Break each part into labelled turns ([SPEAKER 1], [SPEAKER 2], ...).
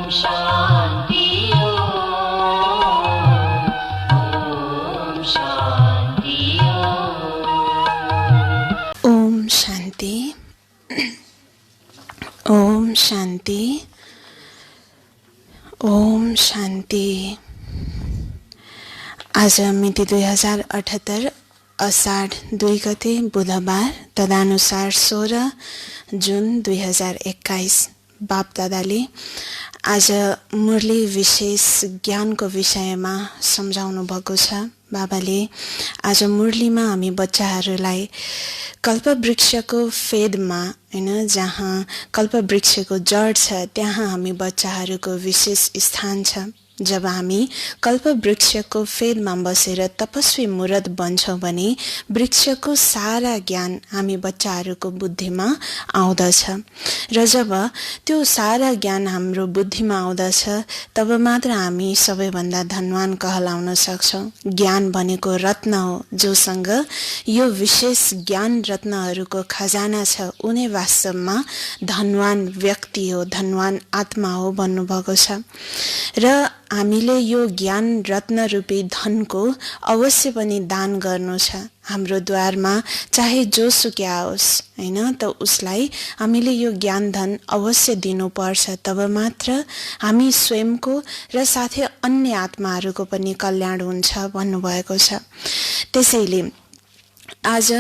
[SPEAKER 1] शान्ति
[SPEAKER 2] ओम शान्ति ओम शान्ति ओम शान्ति। आज मिति 2078 असाढ 2 गते बुधबार, तदनुसार 16 जुन 2021। बाप दादाले आज मुरली विशेष ज्ञानको विषयमा सम्झाउनु भएको छ। बाबाले आज मुरलीमा हामी बच्चाहरूलाई कल्पवृक्षको फेदमा हैन, जहाँ कल्पवृक्षको जड छ त्यहाँ हामी बच्चाहरूको विशेष स्थान छ। जब हामी कल्पवृक्षको फेदमा बसेर तपस्वी मुरत बन्छौँ भने वृक्षको सारा ज्ञान हामी बच्चाहरूको बुद्धिमा आउँदछ र जब त्यो सारा ज्ञान हाम्रो बुद्धिमा आउँदछ तब मात्र हामी सबैभन्दा धनवान कहलाउन सक्छौँ। ज्ञान भनेको रत्न हो। जोसँग यो विशेष ज्ञान रत्नहरूको खजाना छ उनी वास्तवमा धनवान व्यक्ति हो, धनवान आत्मा हो भन्नुभएको छ। र हामीले यो ज्ञान रत्न रूपी धनको अवश्य पनि दान गर्नु छ। हाम्रो द्वारमा चाहे जोसुकै आओस् हैन, त उसलाई हामीले यो ज्ञान धन अवश्य दिनुपर्छ। तब मात्र हामी स्वयंको र साथै अन्य आत्माहरूको पनि कल्याण हुन्छ भन्नुभएको छ। त्यसैले आज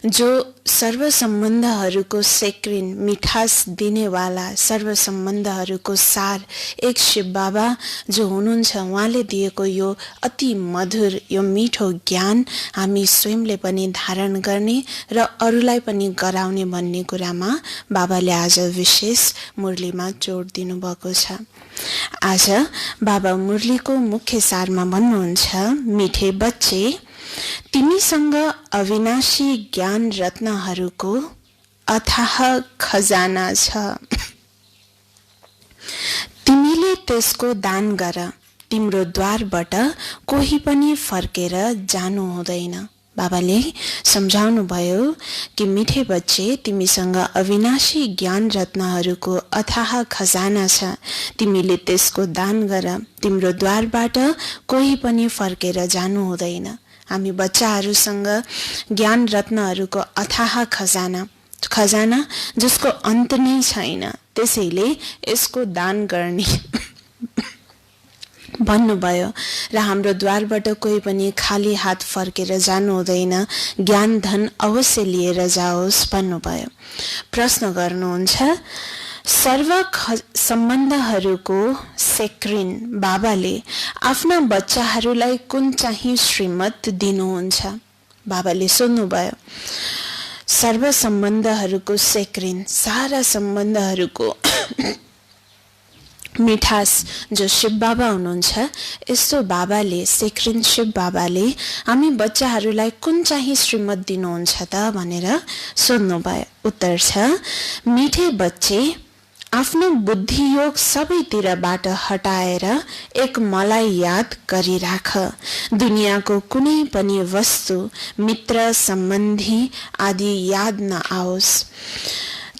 [SPEAKER 2] जो सर्व सम्बन्धहरूको सेक्रिन मिठास दिनेवाला, सर्व सम्बन्धहरूको सार एक शिव बाबा जो हुनुहुन्छ, उहाँले दिएको यो अति मधुर यो मिठो ज्ञान हामी स्वयंले पनि धारण गर्ने र अरूलाई पनि गराउने भन्ने कुरामा बाबाले आज विशेष मुरलीमा जोड दिनुभएको छ। आज बाबा मुरलीको मुख्य सारमा भन्नुहुन्छ, मिठे बच्चे, तिमीसँग अविनाशी ज्ञान रत्नहरूको अथाह खजाना छ। तिमीले त्यसको दान गर। तिम्रो द्वारबाट कोही पनि फर्केर जानु हुँदैन। बाबाले सम्झाउनु भयो कि मिठे बच्चे, तिमीसँग अविनाशी ज्ञान रत्नहरूको अथाह खजाना छ। तिमीले त्यसको दान गर। तिम्रो द्वारबाट कोही पनि फर्केर जानु हुँदैन। हामी बच्चाहरूसँग ज्ञान रत्नहरूको अथाह खजाना जसको अन्त नै छैन, त्यसैले यसको दान गर्ने भन्नुभयो। र हाम्रो द्वारबाट कोही पनि खाली हात फर्केर जानु हुँदैन, ज्ञान धन अवश्य लिएर जाओस् भन्नुभयो। प्रश्न गर्नुहुन्छ, सर्व सम्बन्धहरूको सेक्रिन बाबाले आफ्ना बच्चाहरूलाई कुन चाहिँ श्रीमत दिनुहुन्छ? बाबाले सोध्नुभयो। सर्व सम्बन्धहरूको सेक्रिन, सारा सम्बन्धहरूको मिठास जो शिव बाबा हुनुहुन्छ, यस्तो बाबाले सेक्रिन शिव बाबाले हामी बच्चाहरूलाई कुन चाहिँ श्रीमत दिनुहुन्छ त भनेर सोध्नुभयो। उत्तर छ, मिठे बच्चे, आफ्नो बुद्धियोग सबैतिरबाट हटाएर एक मलाई याद गरिराख। दुनियाँको कुनै पनि वस्तु, मित्र, सम्बन्धी आदि याद नआओस्,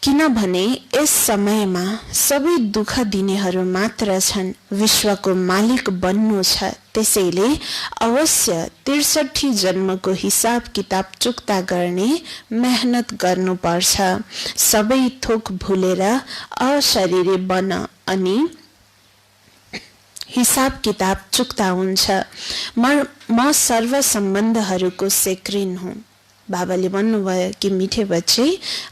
[SPEAKER 2] किनभने यस समयमा सबै दुःख दिनेहरू मात्र छन्। विश्वको मालिक बन्नु छ, त्यसैले अवश्य 63 जन्मको हिसाब किताब चुक्ता गर्ने मेहनत गर्नुपर्छ। सबै थोक भुलेर अशरीरी बन अनि हिसाब किताब चुक्ता हुन्छ। म सर्व सम्बन्धहरूको सेक्रिन हुँ। बाबाले भन्नुभयो कि मिठे बच्चे,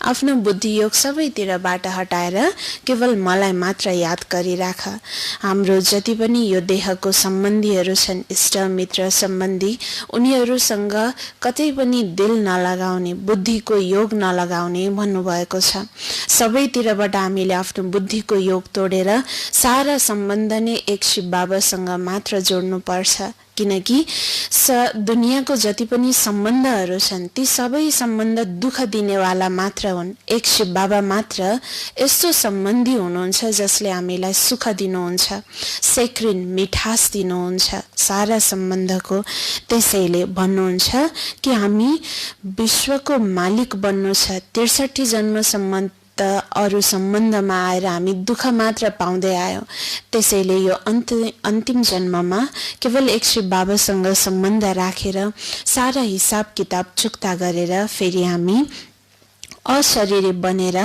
[SPEAKER 2] आफ्नो बुद्धियोग सबैतिरबाट हटाएर केवल मलाई मात्र याद गरिराख। हाम्रो जति पनि यो देहको सम्बन्धीहरू छन्, इष्ट मित्र सम्बन्धी, उनीहरूसँग कतै पनि दिल नलगाउने, बुद्धिको योग नलगाउने भन्नुभएको छ। सबैतिरबाट हामीले आफ्नो बुद्धिको योग तोडेर सारा सम्बन्ध नै एक शिव बाबासँग मात्र जोड्नुपर्छ। किनकि दुनियाँको जति पनि सम्बन्धहरू छन् ती सबै सम्बन्ध दुःख दिनेवाला मात्र हुन्। एक शिव बाबा मात्र यस्तो सम्बन्धी हुनुहुन्छ जसले हामीलाई सुख दिनुहुन्छ, सेक्रिन मिठास दिनुहुन्छ सारा सम्बन्धको। त्यसैले भन्नुहुन्छ कि हामी विश्वको मालिक बन्नु छ, 63 जन्मसम्म त अरू सम्बन्धमा आएर हामी दुःख मात्र पाउँदै आयौँ। त्यसैले यो अन्तिम जन्ममा केवल एक शिव बाबासँग सम्बन्ध राखेर सारा हिसाब किताब चुक्ता गरेर फेरि हामी अशरीरी बनेर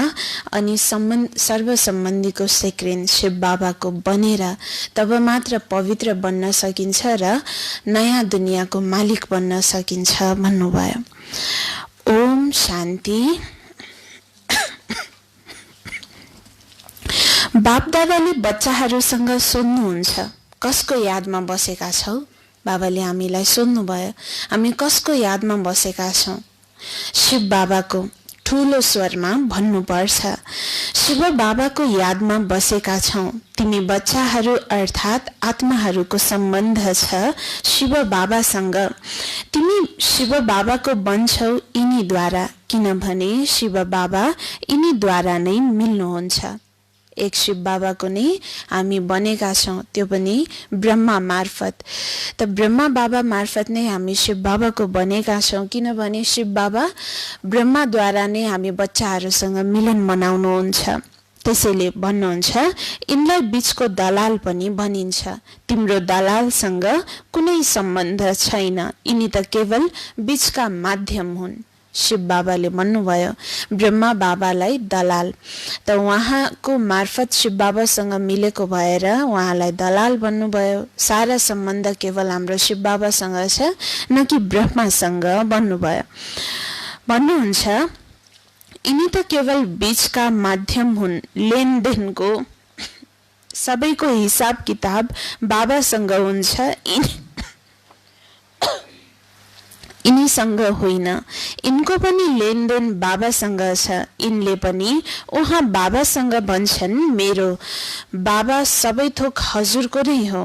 [SPEAKER 2] अनि सर्वसम्बन्धीको सेक्रेन शिव बाबाको बनेर तब मात्र पवित्र बन्न सकिन्छ र नयाँ दुनियाँको मालिक बन्न सकिन्छ भन्नुभयो। ओम शान्ति। बापदादाले बच्चाहरूसँग सोध्नुहुन्छ, कसको यादमा बसेका छौ? बाबाले हामीलाई सोध्नुभयो, हामी कसको यादमा बसेका छौँ? शिव बाबाको ठुलो स्वरमा भन्नुपर्छ, शिव बाबाको यादमा बसेका छौँ। तिमी बच्चाहरू अर्थात् आत्माहरूको सम्बन्ध छ शिव बाबासँग। तिमी शिव बाबाको बन्छौ यिनीद्वारा, किनभने शिव बाबा यिनीद्वारा नै मिल्नुहुन्छ। एक शिव बाबाको नै हामी बनेका छौँ, त्यो पनि ब्रह्मा मार्फत। त ब्रह्मा बाबा मार्फत नै हामी शिव बाबाको बनेका छौँ, किनभने शिव बाबा ब्रह्माद्वारा नै हामी बच्चाहरूसँग मिलन मनाउनुहुन्छ। त्यसैले भन्नुहुन्छ, यिनलाई बीचको दलाल पनि भनिन्छ। तिम्रो दलालसँग कुनै सम्बन्ध छैन, यिनी त केवल बीचका माध्यम हुन्। शिव बाबाले भन्नुभयो ब्रह्मा बाबालाई दलाल, त उहाँको मार्फत शिव बाबासँग मिलेको भएर उहाँलाई दलाल भन्नुभयो। सारा सम्बन्ध केवल हाम्रो शिव बाबासँग छ, न कि ब्रह्मासँग भन्नुभयो। भन्नुहुन्छ, यिनी त केवल बीचका माध्यम हुन्, लेनदेनको सबैको हिसाब किताब बाबासँग हुन्छ, यिनीसँग होइन। यिनको पनि लेनदेन बाबासँग छ। यिनले पनि उहाँ बाबासँग भन्छन्, मेरो बाबा सबै थोक हजुरको नै हो।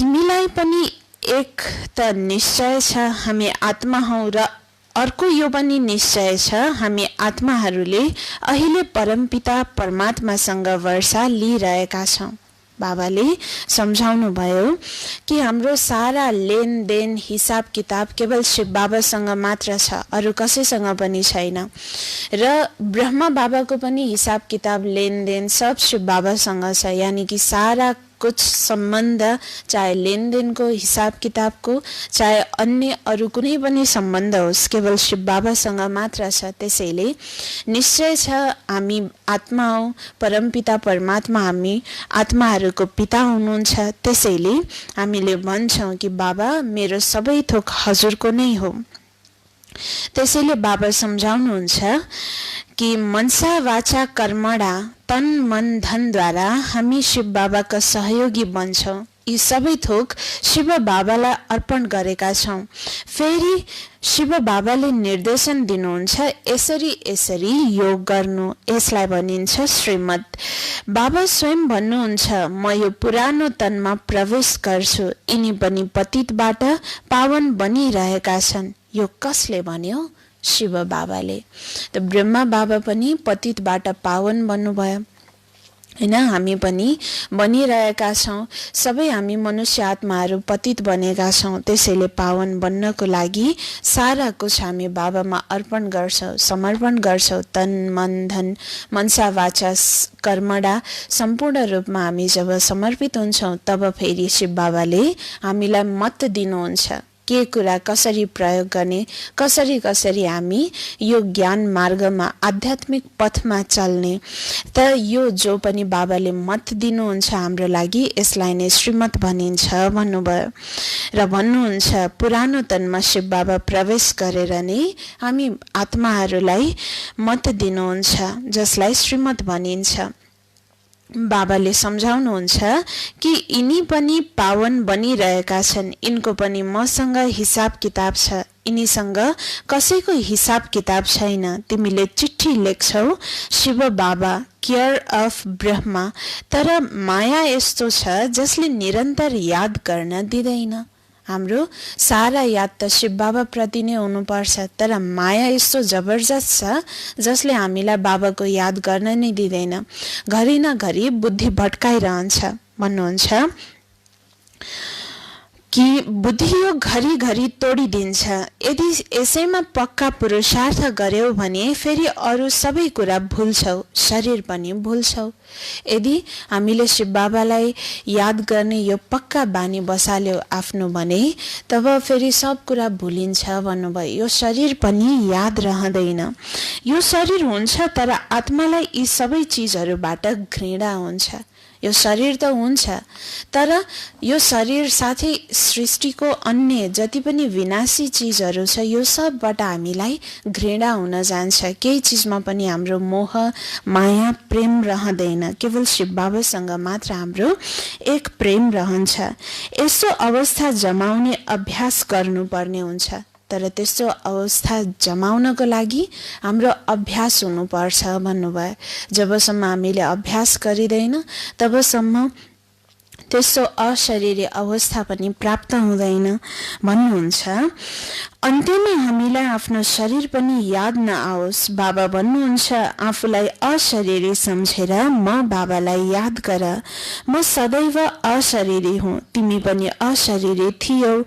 [SPEAKER 2] तिमीलाई पनि एक त निश्चय छ हामी आत्मा हौ, र अर्को यो पनि निश्चय छ हामी आत्माहरूले अहिले परमपिता परमात्मासँग वर्षा लिइरहेका छौँ। बाबाले सम्झाउनु भयो कि हाम्रो सारा लेनदेन हिसाब किताब केवल शिव बाबासँग मात्र छ, अरू कसैसँग पनि छैन। र ब्रह्मा बाबाको पनि हिसाब किताब लेनदेन सब शिव बाबासँग छ, यानी कि सारा कुछ सम्बन्ध, चाहे लेनदेनको हिसाब किताबको, चाहे अन्य अरू कुनै पनि सम्बन्ध होस्, केवल शिव बाबासँग मात्र छ। त्यसैले निश्चय छ हामी आत्मा हौ, परमपिता परमात्मा हामी आत्माहरूको पिता हुनुहुन्छ। त्यसैले हामीले भन्छौँ कि बाबा मेरो सबै थोक हजुरको नै हो। त्यसैले बाबा सम्झाउनुहुन्छ कि मनसा वाचा कर्मणा तन मन धनद्वारा हामी शिव बाबाका सहयोगी बन्छौँ। यी सबै थोक शिव बाबालाई अर्पण गरेका छौँ। फेरि शिव बाबाले निर्देशन दिनुहुन्छ, यसरी यसरी योग गर्नु, यसलाई भनिन्छ श्रीमत। बाबा स्वयं भन्नुहुन्छ, म यो पुरानो तनमा प्रवेश गर्छु, यिनी पनि पतितबाट पावन बनिरहेका छन्। यो कसले भन्यो? शिव बाबाले। त ब्रह्मा बाबा पनि पतितबाट पावन बन्नुभयो हैन, हामी पनि बनिरहेका छौँ। सबै हामी मनुष्य आत्माहरू पतित बनेका छौँ। त्यसैले पावन बन्नको लागि सारा कुछ हामी बाबामा अर्पण गर्छौँ, समर्पण गर्छौँ। तन मन धन मनसा वाचा कर्मडा सम्पूर्ण रूपमा हामी जब समर्पित हुन्छौँ, तब फेरि शिव बाबाले हामीलाई मत दिनुहुन्छ के कुरा कसरी प्रयोग गर्ने, कसरी कसरी हामी यो ज्ञान मार्गमा आध्यात्मिक पथमा चल्ने। त यो जो पनि बाबाले मत दिनुहुन्छ हाम्रो लागि, यसलाई नै श्रीमत भनिन्छ भन्नुभयो। र भन्नुहुन्छ पुरानो तनमा शिव बाबा प्रवेश गरेर नै हामी आत्माहरूलाई मत दिनुहुन्छ, जसलाई श्रीमत भनिन्छ। बाबाले सम्झाउनुहुन्छ कि यिनी पनि पावन बनिरहेका छन्, यिनको पनि मसँग हिसाब किताब छ, यिनीसँग कसैको हिसाब किताब छैन। तिमीले चिठी लेख्छौ शिव बाबा केयर अफ ब्रह्मा, तर माया यस्तो छ जसले निरन्तर याद गर्न दिँदैन। हाम्रो सारा याद त शिव बाबा प्रति नै हुनुपर्छ, तर माया यस्तो जबरजस्त छ जसले हामीलाई बाबाको याद गर्न नै दिँदैन। घरि न घरि बुद्धि भट्काइरहन्छ। भन्नुहुन्छ कि बुद्धियोग घरिघरि तोडिदिन्छ। यदि यसैमा पक्का पुरुषार्थ गर्यौ भने फेरि अरू सबै कुरा भुल्छौ, शरीर पनि भुल्छौ। यदि हामीले शिव बाबालाई याद गर्ने यो पक्का बानी बसाल्यौ आफ्नो भने तब फेरि सब कुरा भुलिन्छ भन्नुभयो। यो शरीर पनि याद रहँदैन। यो शरीर हुन्छ तर आत्मालाई यी सबै चिजहरूबाट घृणा हुन्छ। यो शरीर त हुन्छ तर यो शरीर साथै सृष्टिको अन्य जति पनि विनाशी चिजहरू छ यो सबबाट हामीलाई घृणा हुन जान्छ। केही चिजमा पनि हाम्रो मोह माया प्रेम रहँदैन। केवल शिव बाबासँग मात्र हाम्रो एक प्रेम रहन्छ। यस्तो अवस्था जमाउने अभ्यास गर्नुपर्ने हुन्छ। तर त्यस्तो अवस्था जमाउनको लागि हाम्रो अभ्यास हुनुपर्छ भन्नुभयो। जबसम्म हामीले अभ्यास गरिँदैन तबसम्म त्यस्तो अशरीरी अवस्था पनि प्राप्त हुँदैन भन्नुहुन्छ। अन्त्यमा हामीलाई आफ्नो शरीर पनि याद नआओस्। बाबा भन्नुहुन्छ आफूलाई अशरीरी सम्झेर म बाबालाई याद गर। म सदैव अशरीरी हुँ, तिमी पनि अशरीरी थियौ।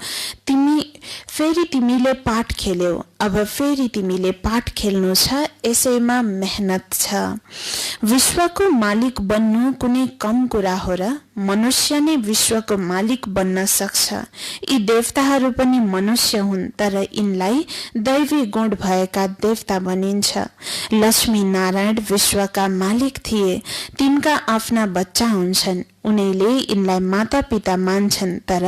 [SPEAKER 2] फेरि तिमीले पाठ खेल्यौ, अब फेरि तिमीले पाठ खेल्नु छ, यसैमा मेहनत छ। विश्वको मालिक बन्नु कुनै कम कुरा हो र? मनुष्य नै विश्वको मालिक बन्न सक्छ। यी देवताहरू पनि मनुष्य हुन् तर यिनलाई दैवी गुण भएका देवता भनिन्छ। लक्ष्मी नारायण विश्वका मालिक थिए। तिनका आफ्ना बच्चा हुन्छन्, उनीले यिनलाई माता पिता मान्छन्। तर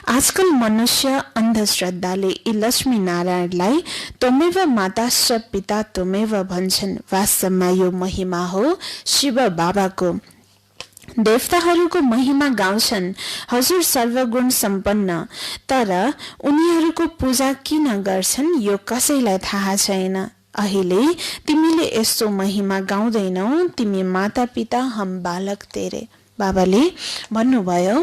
[SPEAKER 2] आजकल मनुष्य अन्धश्रद्धाले यी लक्ष्मी नारायणलाई त्वमेव माताश्च पिता त्वमेव भन्छन्। वास्तवमा यो महिमा हो शिव बाबाको। देवताहरूको महिमा गाउँछन्, हजुर सर्वगुण सम्पन्न, तर उनीहरूको पूजा किन गर्छन् यो कसैलाई थाहा छैन। अहिले तिमीले यस्तो महिमा गाउँदैनौ, तिमी माता पिता हम बालक तेरे। बाबाले भन्नुभयो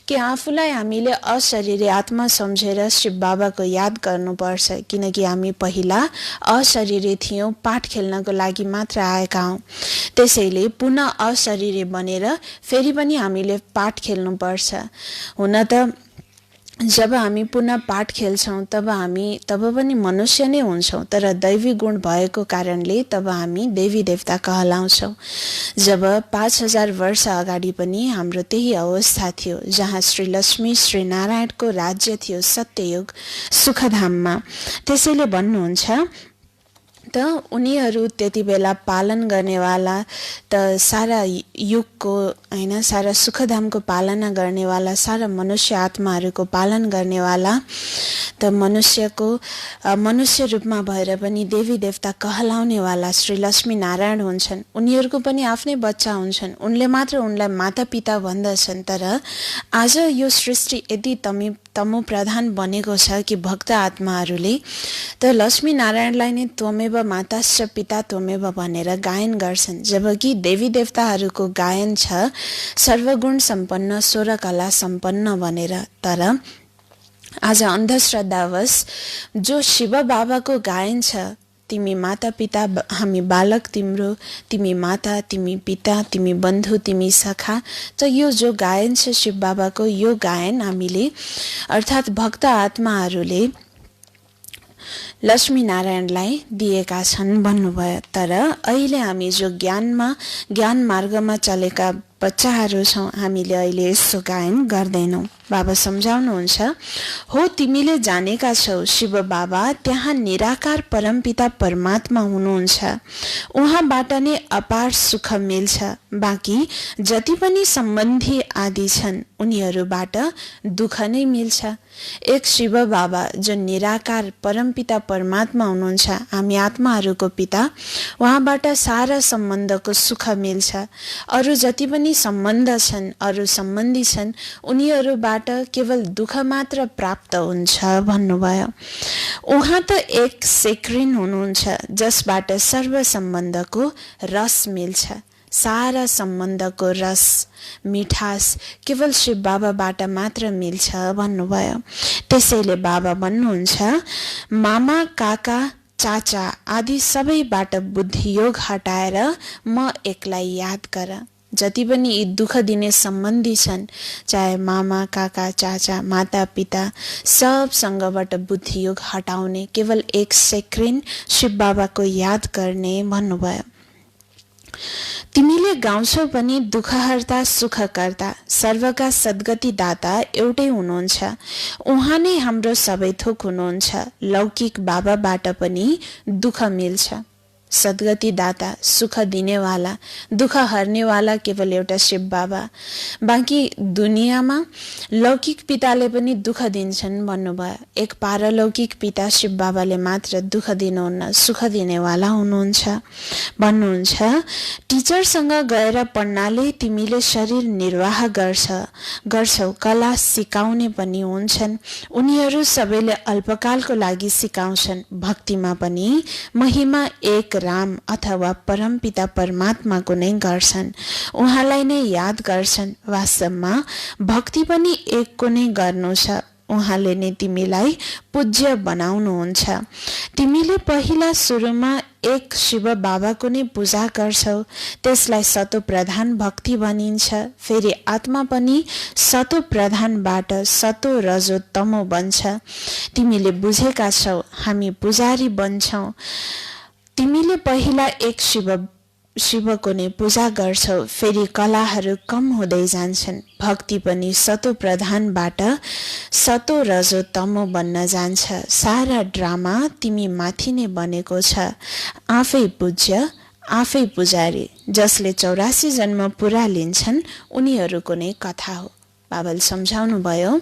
[SPEAKER 2] कि आफूलाई हामीले अशरीरी आत्मा सम्झेर शिव बाबाको याद गर्नुपर्छ, किनकि हामी पहिला अशरीरी थियौँ, पाठ खेल्नको लागि मात्र आएका हौँ। त्यसैले पुनः अशरीरी बनेर फेरि पनि हामीले पाठ खेल्नुपर्छ। हुन त जब हामी पुनः पाठ खेल्छौँ तब पनि मनुष्य नै हुन्छौँ, तर दैवी गुण भएको कारणले तब हामी देवी देवता कहलाउँछौँ। जब 5000 वर्ष अगाडि पनि हाम्रो त्यही अवस्था थियो, जहाँ श्री लक्ष्मी श्री नारायणको राज्य थियो सत्ययुग सुखधाममा। त्यसैले भन्नुहुन्छ त उनीहरू त्यति बेला पालन गर्नेवाला त सारा युगको हैन, सारा सुखधामको पालना गर्नेवाला, सारा मनुष्य आत्माहरूको पालन गर्नेवाला त मनुष्य रूपमा भएर पनि देवी देवता कहलाउनेवाला श्री लक्ष्मी नारायण हुन्छन्। उनीहरूको पनि आफ्नै बच्चा हुन्छन्, उनले मात्र उनलाई माता पिता भन्दछन्। तर आज यो सृष्टि यदि तमु प्रधान बनेको छ कि भक्त आत्माहरूले त लक्ष्मी नारायणलाई नै त्वमेव माताश्च पिता त्वमेव भनेर गायन गर्छन्, जबकि देवी देवताहरूको गायन छ सर्वगुण सम्पन्न 16 कला सम्पन्न भनेर। तर आज अन्धश्रद्धावश जो शिव बाबाको गायन छ, तिमी माता पिता हामी बालक तिम्रो, तिमी माता तिमी पिता तिमी बन्धु तिमी सखा, त यो जो गायन छ शिव बाबाको, यो गायन हामीले अर्थात् भक्त आत्माहरूले लक्ष्मी नारायणलाई दिएका छन् भन्नुभयो। तर अहिले हामी जो ज्ञान मार्गमा चलेका बच्चाहरू छौँ, हामीले अहिले यस्तो गायन गर्दैनौँ। बाबा सम्झाउनुहुन्छ, हो तिमीले जानेका छौ शिव बाबा त्यहाँ निराकार परमपिता परमात्मा हुनुहुन्छ, उहाँबाट नै अपार सुख मिल्छ। बाँकी जति पनि सम्बन्धी आदि छन् उनीहरूबाट दुःख नै मिल्छ। एक शिव बाबा जो निराकार परमपिता परमात्मा हुनुहुन्छ, हामी आत्माहरूको पिता, उहाँबाट सारा सम्बन्धको सुख मिल्छ। अरू जति पनि सम्बन्ध छन्, अरू सम्बन्धी छन्, उनीहरूबाट केवल दुःख मात्र प्राप्त हुन्छ भन्नुभयो। उहाँ त एक सेक्रिन हुनुहुन्छ जसबाट सर्व सम्बन्धको रस मिल्छ। सारा सम्बन्धको रस मिठास केवल शिव बाबाबाट मात्र मिल्छ भन्नुभयो। त्यसैले बाबा भन्नुहुन्छ, मामा काका चाचा आदि सबैबाट बुद्धियोग हटाएर म एकलाई याद गर। जति पनि यी दुःख दिने सम्बन्धी छन्, चाहे मामा, काका, चाचा, माता, पिता, सबसँगबाट बुद्धियोग हटाउने केवल 1 सेकेन्ड शिव बाबाको याद गर्ने भन्नुभयो। तिमीले गाउँछौ पनि दुःखहर्ता सुखकर्ता सर्वका सद्गति दाता एउटै हुनुहुन्छ। उहाँ नै हाम्रो सबै थोक हुनुहुन्छ। लौकिक बाबाबाट पनि दुःख मिल्छ। सद्गति दाता, सुख दिनेवाला, दुःख हर्नेवाला केवल एउटा शिव बाबा। बाँकी दुनियाँमा लौकिक पिताले पनि दुःख दिन्छन् भन्नुभयो। एक पारलौकिक पिता शिव बाबाले मात्र दुःख दिनुहुन्न, सुख दिनेवाला हुनुहुन्छ भन्नुहुन्छ। टिचरसँग गएर पढ्नाले तिमीले शरीर निर्वाह गर्छौ, कला सिकाउने पनि हुन्छन्। उनीहरू सबैले अल्पकालको लागि सिकाउँछन्। भक्तिमा पनि महिमा एक राम अथवा परमपिता परमात्माको नै गर्छन्, उहाँलाई नै याद गर्छन्। वास्तवमा भक्ति पनि एकको नै गर्नु छ। उहाँले नै तिमीलाई पूज्य बनाउनुहुन्छ। तिमीले पहिला सुरुमा एक शिव बाबाको नै पूजा गर्छौ, त्यसलाई सतो प्रधान भक्ति भनिन्छ। फेरि आत्मा पनि सतो प्रधानबाट सतो रजो तमो बन्छ। तिमीले बुझेका छौ, हामी पुजारी बन्छौँ। तिमीले पहिला एक शिवको नै पूजा गर्छौ, फेरि कलाहरू कम हुँदै जान्छन्। भक्ति पनि सतो प्रधानबाट सतो रजो तमो बन्न जान्छ। सारा ड्रामा तिमी माथि नै बनेको छ। आफै पूज्य, आफै पुजारी। जसले 84 जन्म पुरा लिन्छन् उनीहरूको नै कथा हो। बाबाले सम्झाउनु भयो,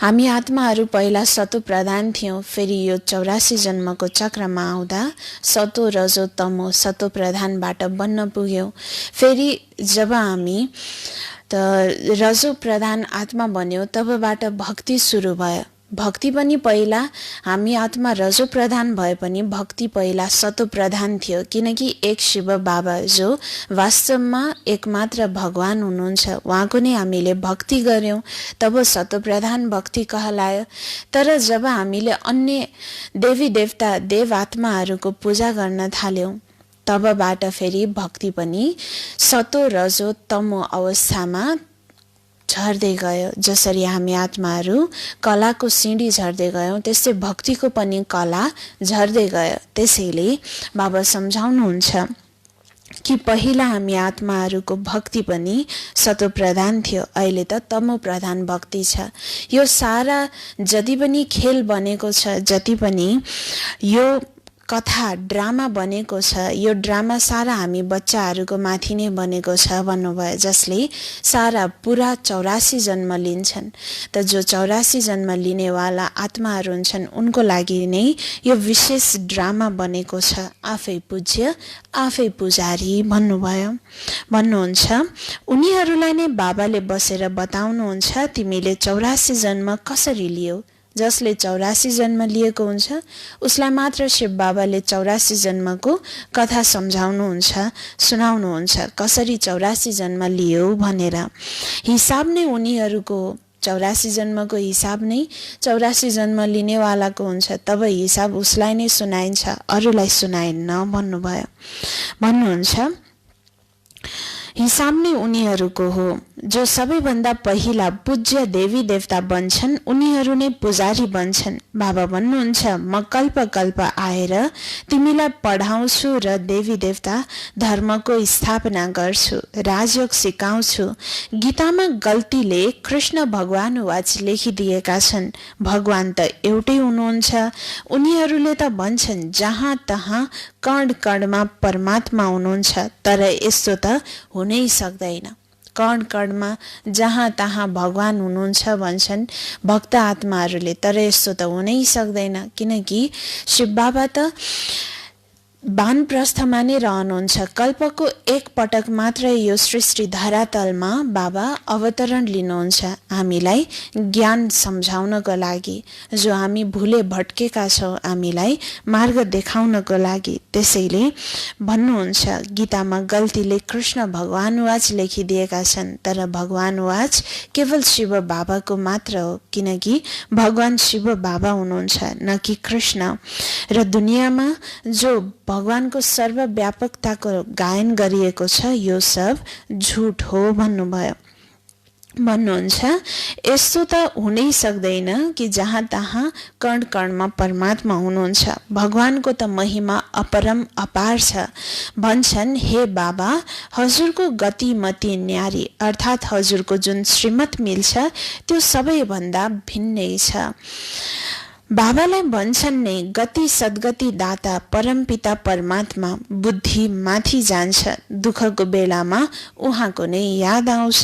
[SPEAKER 2] हामी आत्माहरू पहिला सतो प्रधान थियौँ, फेरि यो 84 जन्मको चक्रमा आउँदा सतो रजो तमो सतो प्रधानबाट बन्न पुग्यौँ। फेरि जब हामी रजो प्रधान आत्मा बन्यौँ तबबाट भक्ति सुरु भयो। भक्ति पनि पहिला हामी आत्मा रजो प्रधान भए पनि भक्ति पहिला सतो प्रधान थियो, किनकि एक शिव बाबा जो वास्तवमा एकमात्र भगवान हुनुहुन्छ, उहाँको नै हामीले भक्ति गर्यौँ, तब सतो प्रधान भक्ति कहलायो। तर जब हामीले अन्य देवी देवता देव आत्माहरूको पूजा गर्न थाल्यौँ तबबाट फेरि भक्ति पनि सतो रजो तमो अवस्थामा झर्दै गयो। जसरी हामी आत्माहरू कलाको सिँढी झर्दै गयौँ, त्यस्तै भक्तिको पनि कला झर्दै गयो। त्यसैले बाबा सम्झाउनुहुन्छ कि पहिला हामी आत्माहरूको भक्ति पनि सतो प्रधान थियो, अहिले त तमो प्रधान भक्ति छ। यो सारा जति पनि खेल बनेको छ, जति पनि यो कथा ड्रामा बनेको छ, यो ड्रामा सारा हामी बच्चाहरूको माथि नै बनेको छ भन्नुभयो। जसले सारा पुरा 84 जन्म लिन्छन्, त जो 84 जन्म लिनेवाला आत्माहरू हुन्छन् उनको लागि नै यो विशेष ड्रामा बनेको छ। आफै पूज्य, आफै पुजारी भन्नुहुन्छ। उनीहरूलाई नै बाबाले बसेर बताउनुहुन्छ, तिमीले 84 जन्म कसरी लियौ। जसले 84 जन्म लिएको हुन्छ उसलाई मात्र शिव बाबाले 84 जन्मको कथा सम्झाउनुहुन्छ, सुनाउनुहुन्छ, कसरी 84 जन्म लियो भनेर। हिसाब नै उनीहरूको 84 जन्मको हिसाब नै 84 जन्म लिनेवालाको हुन्छ, तब हिसाब उसलाई नै सुनाइन्छ, अरूलाई सुनाइन्न भन्नुहुन्छ। हिसाब नै उनीहरूको हो। जो सबैभन्दा पहिला पूज्य देवी देवता बन्छन् उनीहरू नै पुजारी बन्छन्। बाबा भन्नुहुन्छ, म कल्प कल्प आएर तिमीलाई पढाउँछु र देवी देवता धर्मको स्थापना गर्छु, राजयोग सिकाउँछु। गीतामा गल्तीले कृष्ण भगवान वाच लेखिदिएका छन्। भगवान त एउटै हुनुहुन्छ। उनीहरूले त भन्छन् जहाँ तहाँ कण कणमा परमात्मा हुनुहुन्छ, तर यस्तो त हुनै सक्दैन। कण कणमा जहाँ तहाँ भगवान हुनुहुन्छ भन्छन् भक्त आत्माहरूले, तर यस्तो त हुनै सक्दैन, किनकि शिव बाबा त वानप्रस्थमा नै रहनुहुन्छ। कल्पको एक पटक मात्र यो सृष्टि धरातलमा बाबा अवतरण लिनुहुन्छ, हामीलाई ज्ञान सम्झाउनको लागि। जो हामी भुले भट्केका छौँ हामीलाई मार्ग देखाउनको लागि। त्यसैले भन्नुहुन्छ गीतामा गल्तीले कृष्ण भगवानुवाच लेखिदिएका छन्, तर भगवानुवाच केवल शिव बाबाको मात्र हो, किनकि भगवान शिव बाबा हुनुहुन्छ, न कि कृष्ण। र दुनियाँमा जो भगवानको सर्वव्यापकताको गायन गरिएको छ यो सब झुट हो भन्नुहुन्छ। यस्तो त हुनै सक्दैन कि जहाँ तहाँ कण कणमा परमात्मा हुनुहुन्छ। भगवानको त महिमा अपरम अपार छ। भन्छन् हे बाबा, हजुरको गति मति न्यारी, अर्थात् हजुरको जुन श्रीमत मिल्छ त्यो सबैभन्दा भिन्नै छ। बाबालाई भन्छन् नै गति सद्गति दाता परमपिता परमात्मा बुद्धि माथि जान्छ, दुःखको बेलामा उहाँको नै याद आउँछ।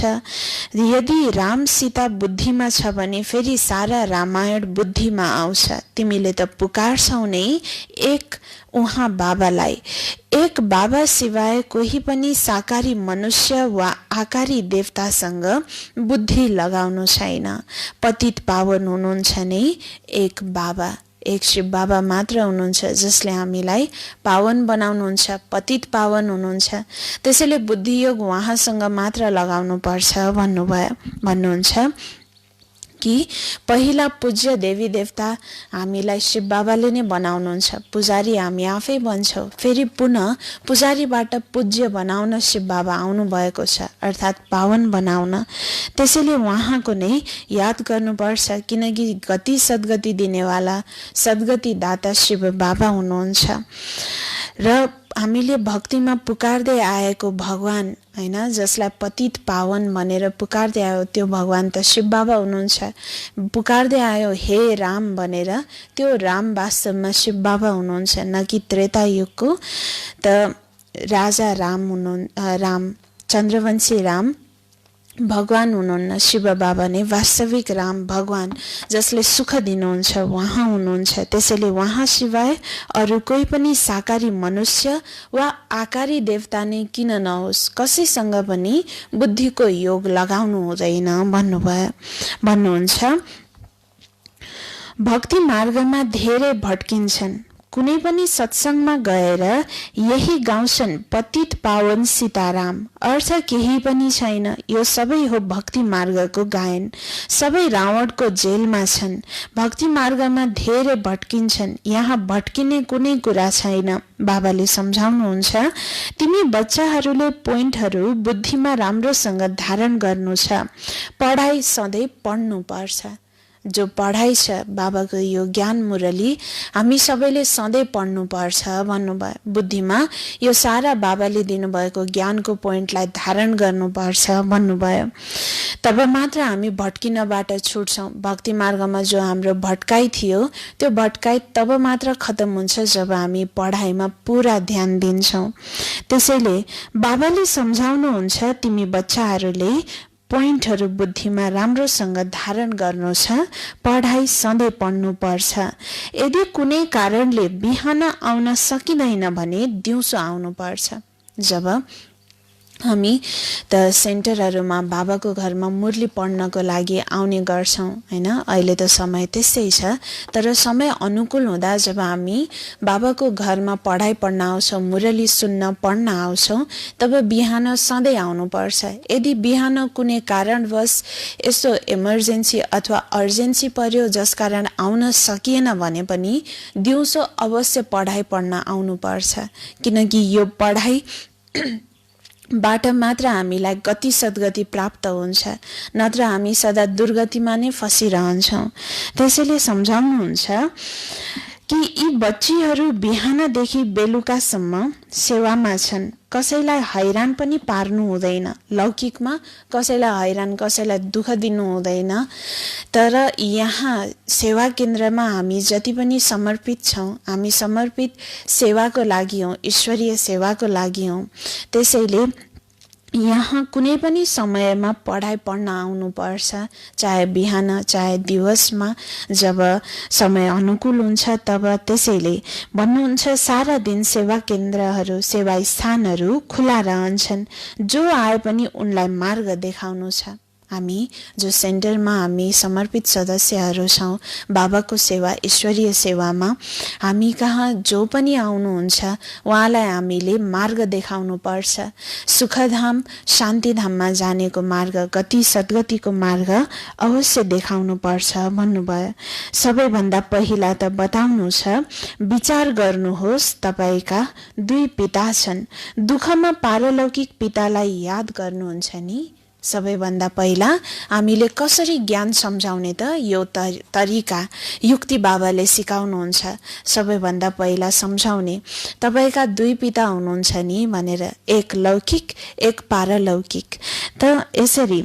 [SPEAKER 2] यदि राम सीता बुद्धिमा छ भने फेरि सारा रामायण बुद्धिमा आउँछ। तिमीले त पुकार्छौ नै एक उहाँ बाबालाई। एक बाबा सिवाय कोही पनि साकारी मनुष्य वा आकारी देवतासँग बुद्धि लगाउनु छैन। पतित पावन हुनुहुन्छ नै एक बाबा, एक शिव बाबा मात्र हुनुहुन्छ जसले हामीलाई पावन बनाउनुहुन्छ, पतित पावन हुनुहुन्छ। त्यसैले बुद्धियोग उहाँसँग मात्र लगाउनु पर्छ भन्नुहुन्छ कि पहिला पूज्य देवी देवता हामीलाई शिव बाबाले नै बनाउनुहुन्छ। पुजारी हामी आफै बन्छौँ, फेरि पुनः पुजारीबाट पूज्य बनाउन शिव बाबा आउनु भएको छ, अर्थात् पावन बनाउन। त्यसैले उहाँको नै याद गर्नुपर्छ, किनकि गति सद्गति दिनेवाला सद्गति दाता शिव बाबा हुनुहुन्छ। र हामीले भक्तिमा पुकार्दै आएको भगवान हैन, जसलाई पतित पावन भनेर पुकार्दै आयो त्यो भगवान त शिव बाबा हुनुहुन्छ। पुकार्दै आयो हे राम भनेर, त्यो राम वास्तवमा शिव बाबा हुनुहुन्छ, न कि त्रेता युगको त राजा राम चन्द्रवंशी राम भगवान हुनुहुन्न। शिव बाबा नै वास्तविक राम भगवान जसले सुख दिनुहुन्छ उहाँ हुनुहुन्छ। त्यसैले उहाँ सिवाय अरू कोही पनि साकारी मनुष्य वा आकारी देवता नै किन नहोस्, कसैसँग पनि बुद्धिको योग लगाउनु हुँदैन भन्नुहुन्छ। भक्ति मार्गमा धेरै भट्किन्छन्, कुनै पनि सत्संगमा गएर यही गाउँछन् पतित पावन सीताराम, अर्थ केही पनि छैन। यो सबै हो भक्ति मार्गको गायन। सबै रावणको जेलमा छन्। भक्ति मार्गमा धेरै भट्किन्छन्, यहाँ भट्किने कुनै कुरा छैन। बाबाले सम्झाउनुहुन्छ, तिमी बच्चाहरूले पोइन्टहरू बुद्धिमा राम्रोसँग धारण गर्नु छ, पढाइ सधैँ पढ्नु पर्छ। जो पढाइ छ बाबाको यो ज्ञान मुरली हामी सबैले सधैँ पढ्नु पर्छ भन्नुभयो। बुद्धिमा यो सारा बाबाले दिनुभएको ज्ञानको पोइन्टलाई धारण गर्नुपर्छ भन्नुभयो। तब मात्र हामी भट्किनबाट छुट्छौँ। भक्ति मार्गमा जो हाम्रो भट्काइ थियो त्यो भट्काइ तब मात्र खत्तम हुन्छ जब हामी पढाइमा पुरा ध्यान दिन्छौँ। त्यसैले बाबाले सम्झाउनुहुन्छ, तिमी बच्चाहरूले पोइन्टहरू बुद्धिमा राम्रोसँग धारण गर्नु छ, पढाइ सधैँ पढ्नु पर्छ। यदि कुनै कारणले बिहान आउन सकिँदैन भने दिउँसो आउनु पर्छ। जब हामी त सेन्टरहरूमा बाबाको घरमा मुरली पढ्नको लागि आउने गर्छौँ हैन। अहिले त समय त्यस्तै छ, तर समय अनुकूल हुँदा जब हामी बाबाको घरमा पढाइ पढ्न आउँछौँ, मुरली सुन्न पढ्न आउँछौँ, तब बिहान सधैँ आउनुपर्छ। यदि बिहान कुनै कारणवश यस्तो इमर्जेन्सी अथवा अर्जेन्सी पर्यो जसकारण आउन सकिएन भने पनि दिउँसो अवश्य पढाइ पढ्न आउनुपर्छ, किनकि यो पढाइ बाट मात्र हामीलाई गति सद्गति प्राप्त हुन्छ, नत्र हामी सदा दुर्गतिमा नै फसिरहन्छौँ। त्यसैले सम्झाउनुहुन्छ कि यी बच्चीहरू बिहानदेखि बेलुकासम्म सेवामा छन्, कसैलाई हैरान पनि पार्नु हुँदैन। लौकिकमा कसैलाई हैरान कसैलाई दुःख दिनु हुँदैन, तर यहाँ सेवा केन्द्रमा हामी जति पनि समर्पित छौँ, हामी समर्पित सेवाको लागि हौँ, ईश्वरीय सेवाको लागि हौँ। त्यसैले यहाँ कुनै पनि समयमा पढाइ पढ्न आउनुपर्छ, चाहे बिहान चाहे दिवसमा जब समय अनुकूल हुन्छ तब। त्यसैले भन्नुहुन्छ सारा दिन सेवा केन्द्रहरू सेवा स्थानहरू खुला रहन्छन्, जो आए पनि उनलाई मार्ग देखाउनु छ। हामी जो सेन्टरमा हामी समर्पित सदस्यहरू छौँ, बाबाको सेवा, ईश्वरीय सेवामा हामी कहाँ जो पनि आउनुहुन्छ उहाँलाई हामीले मार्ग देखाउनु पर्छ। सुखधाम, शान्तिधाममा जानेको मार्ग, गति सद्गतिको मार्ग अवश्य देखाउनु पर्छ भन्नुभयो। सबैभन्दा पहिला त बताउनु छ, विचार गर्नुहोस् तपाईका 2 पिता छन्। दुःखमा पारलौकिक पितालाई याद गर्नुहुन्छ नि। सबैभन्दा पहिला हामीले कसरी ज्ञान सम्झाउने त यो तरिका युक्ति बाबाले सिकाउनुहुन्छ। सबैभन्दा पहिला सम्झाउने, तपाईका 2 पिता हुनुहुन्छ नि भनेर, एक लौकिक एक पारलौकिक। त यसरी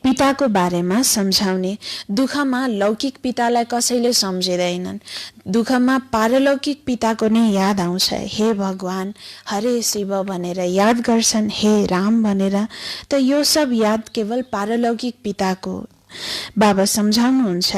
[SPEAKER 2] पिताको बारेमा सम्झाउने। दुःखमा लौकिक पितालाई कसैले सम्झिँदैनन्, दुःखमा पारलौकिक पिताको नै याद आउँछ। हे भगवान, हरे शिव भनेर याद गर्छन्, हे राम भनेर। त यो सब याद केवल पारलौकिक पिताको। बाबा सम्झाउनुहुन्छ,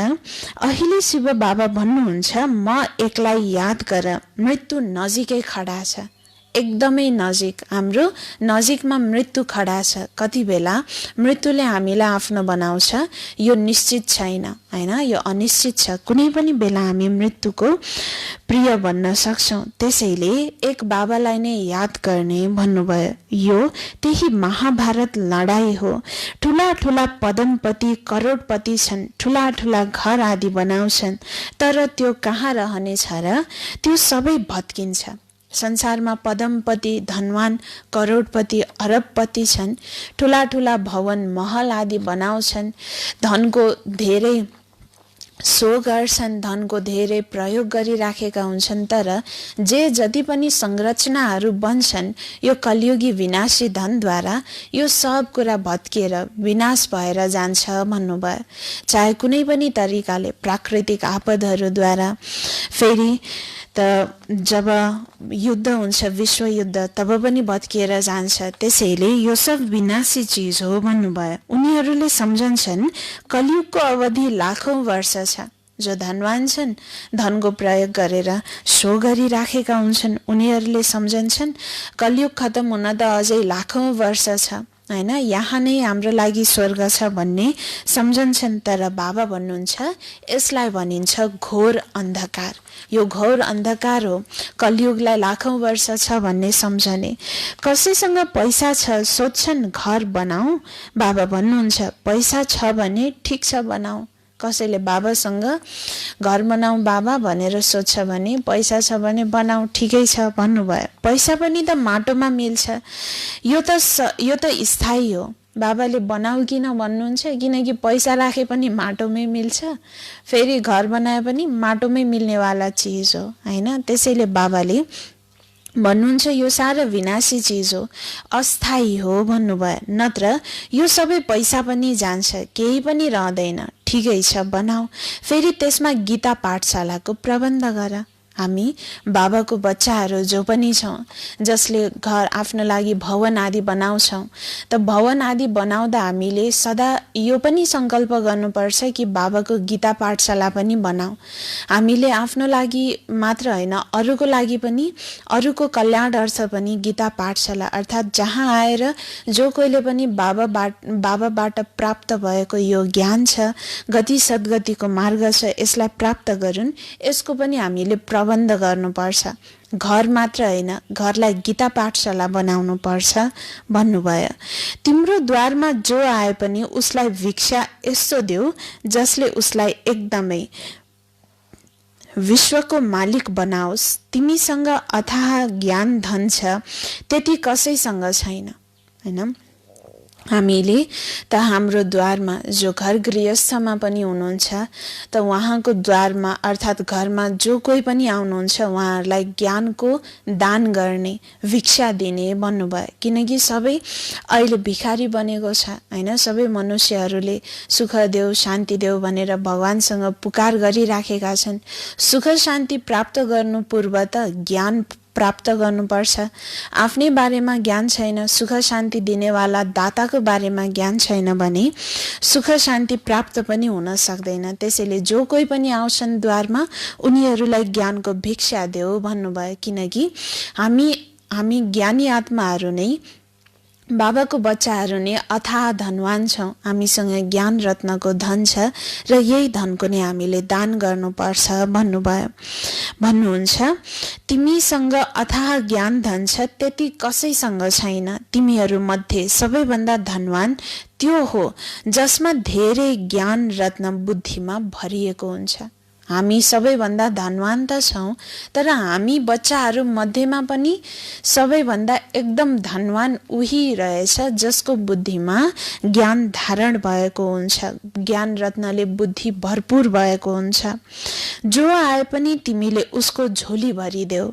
[SPEAKER 2] अहिले शिव बाबा भन्नुहुन्छ, म एकलाई याद गर, मृत्यु नजिकै खडा छ, एकदमै नजिक, हाम्रो नजिकमा मृत्यु खडा छ। कति बेला मृत्युले हामीलाई आफ्नो बनाउँछ यो निश्चित छैन, हैन, यो अनिश्चित छ। कुनै पनि बेला हामी मृत्युको प्रिय बन्न सक्छौँ। त्यसैले एक बाबालाई नै याद गर्ने भन्नुभयो। यो त्यही महाभारत लडाई हो। ठुला ठुला पदमपति, करोडपति छन्, ठुला ठुला घर आदि बनाउँछन्, तर त्यो कहाँ रहनेछ र? त्यो सबै भत्किन्छ। संसारमा पदमपति, धनवान, करोडपति, अरबपति छन्, ठुला ठुला भवन महल आदि बनाउँछन्, धनको धेरै सो गर्छन्, धनको धेरै प्रयोग गरिराखेका हुन्छन्, तर जे जति पनि संरचनाहरू बन्छन् यो कलियुगी विनाशी धनद्वारा यो सब कुरा भत्किएर विनाश भएर जान्छ भन्नुभयो। चाहे कुनै पनि तरिकाले, प्राकृतिक आपदहरूद्वारा, फेरि त जब युद्ध हुन्छ, विश्व युद्ध, तब पनि भत्किएर जान्छ। त्यसैले यो सब विनाशी चिज हो भन्नुभयो। उनीहरूले सम्झन्छन् कलियुगको अवधि लाखौं वर्ष छ। जो धनवान छन्, धनको प्रयोग गरेर सो गरिराखेका हुन्छन्, उनीहरूले सम्झन्छन् कलियुग खत्तम हुन त अझै लाखौं वर्ष छ, हैन, यहाँ नै हाम्रो लागि स्वर्ग छ भन्ने सम्झन्छन्। तर बाबा भन्नुहुन्छ यसलाई भनिन्छ घोर अन्धकार। यो घोर अन्धकार हो, कलियुगलाई लाखौं वर्ष छ भन्ने सम्झने। कसैसँग पैसा छ, सोध्छन् घर बनाऊ, बाबा भन्नुहुन्छ पैसा छ भने ठिक छ बनाऊ। कसैले बाबासँग घर बनाऊ बाबा भनेर सोध्छ भने, पैसा छ भने बनाऊ, ठिकै छ भन्नुभयो। पैसा पनि त माटोमा मिल्छ, यो त स्थायी हो। बाबाले बनाऊ किन भन्नुहुन्छ? किनकि पैसा राखे पनि माटोमै मिल्छ, फेरि घर बनाए पनि माटोमै मिल्नेवाला चिज हो, हैन। त्यसैले बाबाले भन्नुहुन्छ यो सारा विनाशी चिज हो, अस्थायी हो भन्नुभयो। नत्र यो सबै पैसा पनि जान्छ, केही पनि रहँदैन, ठिकै छ बनाऊ। फेरि त्यसमा गीता पाठशालाको प्रबन्ध गर। हामी बाबाको बच्चाहरू जो पनि छौँ, जसले घर आफ्नो लागि भवन आदि बनाउँछौँ, त भवन आदि बनाउँदा हामीले सदा यो पनि सङ्कल्प गर्नुपर्छ कि बाबाको गीता पाठशाला पनि बनाऊ। हामीले आफ्नो लागि मात्र होइन, अरूको लागि पनि, अरूको कल्याणार्थ पनि गीता पाठशाला, अर्थात् जहाँ आएर जो कोहीले पनि बाबाबाट प्राप्त भएको यो ज्ञान छ, गति सद्गतिको मार्ग छ, यसलाई प्राप्त गरून्, यसको पनि हामीले प्रबन्ध गर्नुपर्छ। घर मात्र होइन, घरलाई गीता पाठशाला बनाउनु पर्छ भन्नुभयो। तिम्रो द्वारमा जो आए पनि उसलाई भिक्षा यस्तो देऊ जसले उसलाई एकदमै विश्वको मालिक बनाओस्। तिमीसँग अथाह ज्ञान धन छ, त्यति कसैसँग छैन, हैन। हामीले त हाम्रो द्वारमा जो घर गृहस्थमा पनि हुनुहुन्छ, त उहाँको द्वारमा अर्थात् घरमा जो कोही पनि आउनुहुन्छ उहाँहरूलाई ज्ञानको दान गर्ने, भिक्षा दिने भन्नुभयो। किनकि सबै अहिले भिखारी बनेको छ, हैन। सबै मनुष्यहरूले सुख देऊ, शान्ति देऊ भनेर भगवानसँग पुकार गरिराखेका छन्। सुख शान्ति प्राप्त गर्नु पूर्व त ज्ञान प्राप्त गर्नुपर्छ। आफ्नै बारेमा ज्ञान छैन, सुख शान्ति दिनेवाला दाताको बारेमा ज्ञान छैन भने सुख शान्ति प्राप्त पनि हुन सक्दैन। त्यसैले जो कोही पनि आउँछन् द्वारमा उनीहरूलाई ज्ञानको भिक्षा देऊ भन्नुभयो। किनकि हामी ज्ञानी आत्माहरू नै बाबाको बच्चाहरू नै अथाह धनवान छौँ। हामीसँग ज्ञान रत्नको धन छ र यही धनको नै हामीले दान गर्नुपर्छ भन्नुहुन्छ। तिमीसँग अथाह ज्ञान धन छ, त्यति कसैसँग छैन। तिमीहरू मध्ये सबैभन्दा धनवान त्यो हो जसमा धेरै ज्ञान रत्न बुद्धिमा भरिएको हुन्छ। हामी सबैभन्दा धनवान त छौँ, तर हामी बच्चाहरू मध्येमा पनि सबैभन्दा एकदम धनवान उही रहेछ जसको बुद्धिमा ज्ञान धारण भएको हुन्छ, ज्ञान रत्नले बुद्धि भरपूर भएको हुन्छ। जो आए पनि तिमीले उसको झोली भरिदेऊ।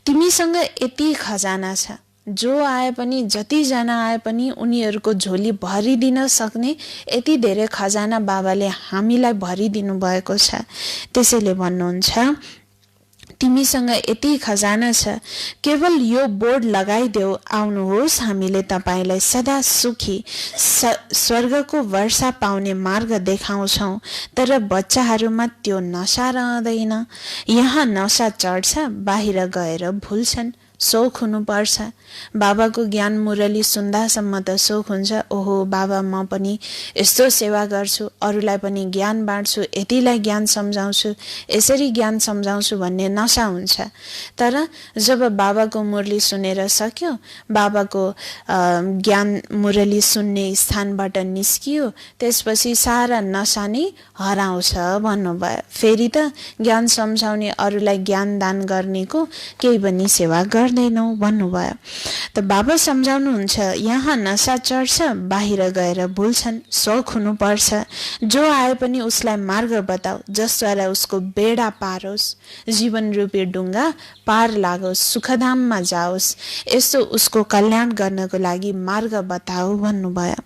[SPEAKER 2] तिमीसँग यति खजाना छ, जो आए पनि जतिजना आए पनि उनीहरूको झोली भरिदिन सक्ने यति धेरै खजाना बाबाले हामीलाई भरिदिनु भएको छ। त्यसैले भन्नुहुन्छ तिमीसँग यति खजाना छ, केवल यो बोर्ड लगाइदेऊ, आउनुहोस्, हामीले तपाईलाई सदा सुखी स्वर्गको वर्षा पाउने मार्ग देखाउँछौँ। तर बच्चाहरूमा त्यो नशा रहँदैन। यहाँ नशा चढ्छ, बाहिर गएर भुल्छन्। शोक हुनुपर्छ। बाबाको ज्ञान मुरली सुन्दासम्म त शोक हुन्छ। ओहो बाबा, म पनि यस्तो सेवा गर्छु, अरूलाई पनि ज्ञान बाँड्छु, यतिलाई ज्ञान सम्झाउँछु, यसरी ज्ञान सम्झाउँछु भन्ने नशा हुन्छ। तर जब बाबाको मुरली सुनेर सक्यो, बाबाको ज्ञान मुरली सुन्ने स्थानबाट निस्कियो, त्यसपछि सारा नशा नै हराउँछ भन्नुभयो। फेरि त ज्ञान सम्झाउने, अरूलाई ज्ञान दान गर्नेको केही पनि सेवा गर्दैनौ भन्नुभयो। त बाबा सम्झाउनुहुन्छ, यहाँ नशा चढ्छ, बाहिर गएर भुल्छन्। शोक हुनुपर्छ। जो आए पनि उसलाई मार्ग बताऊ, जसद्वारा उसको बेडा पारोस्, जीवन रूपी ढुङ्गा पार लागोस्, सुखधाममा जाओस्। यस्तो उसको कल्याण गर्नको लागि मार्ग बताऊ भन्नुभयो।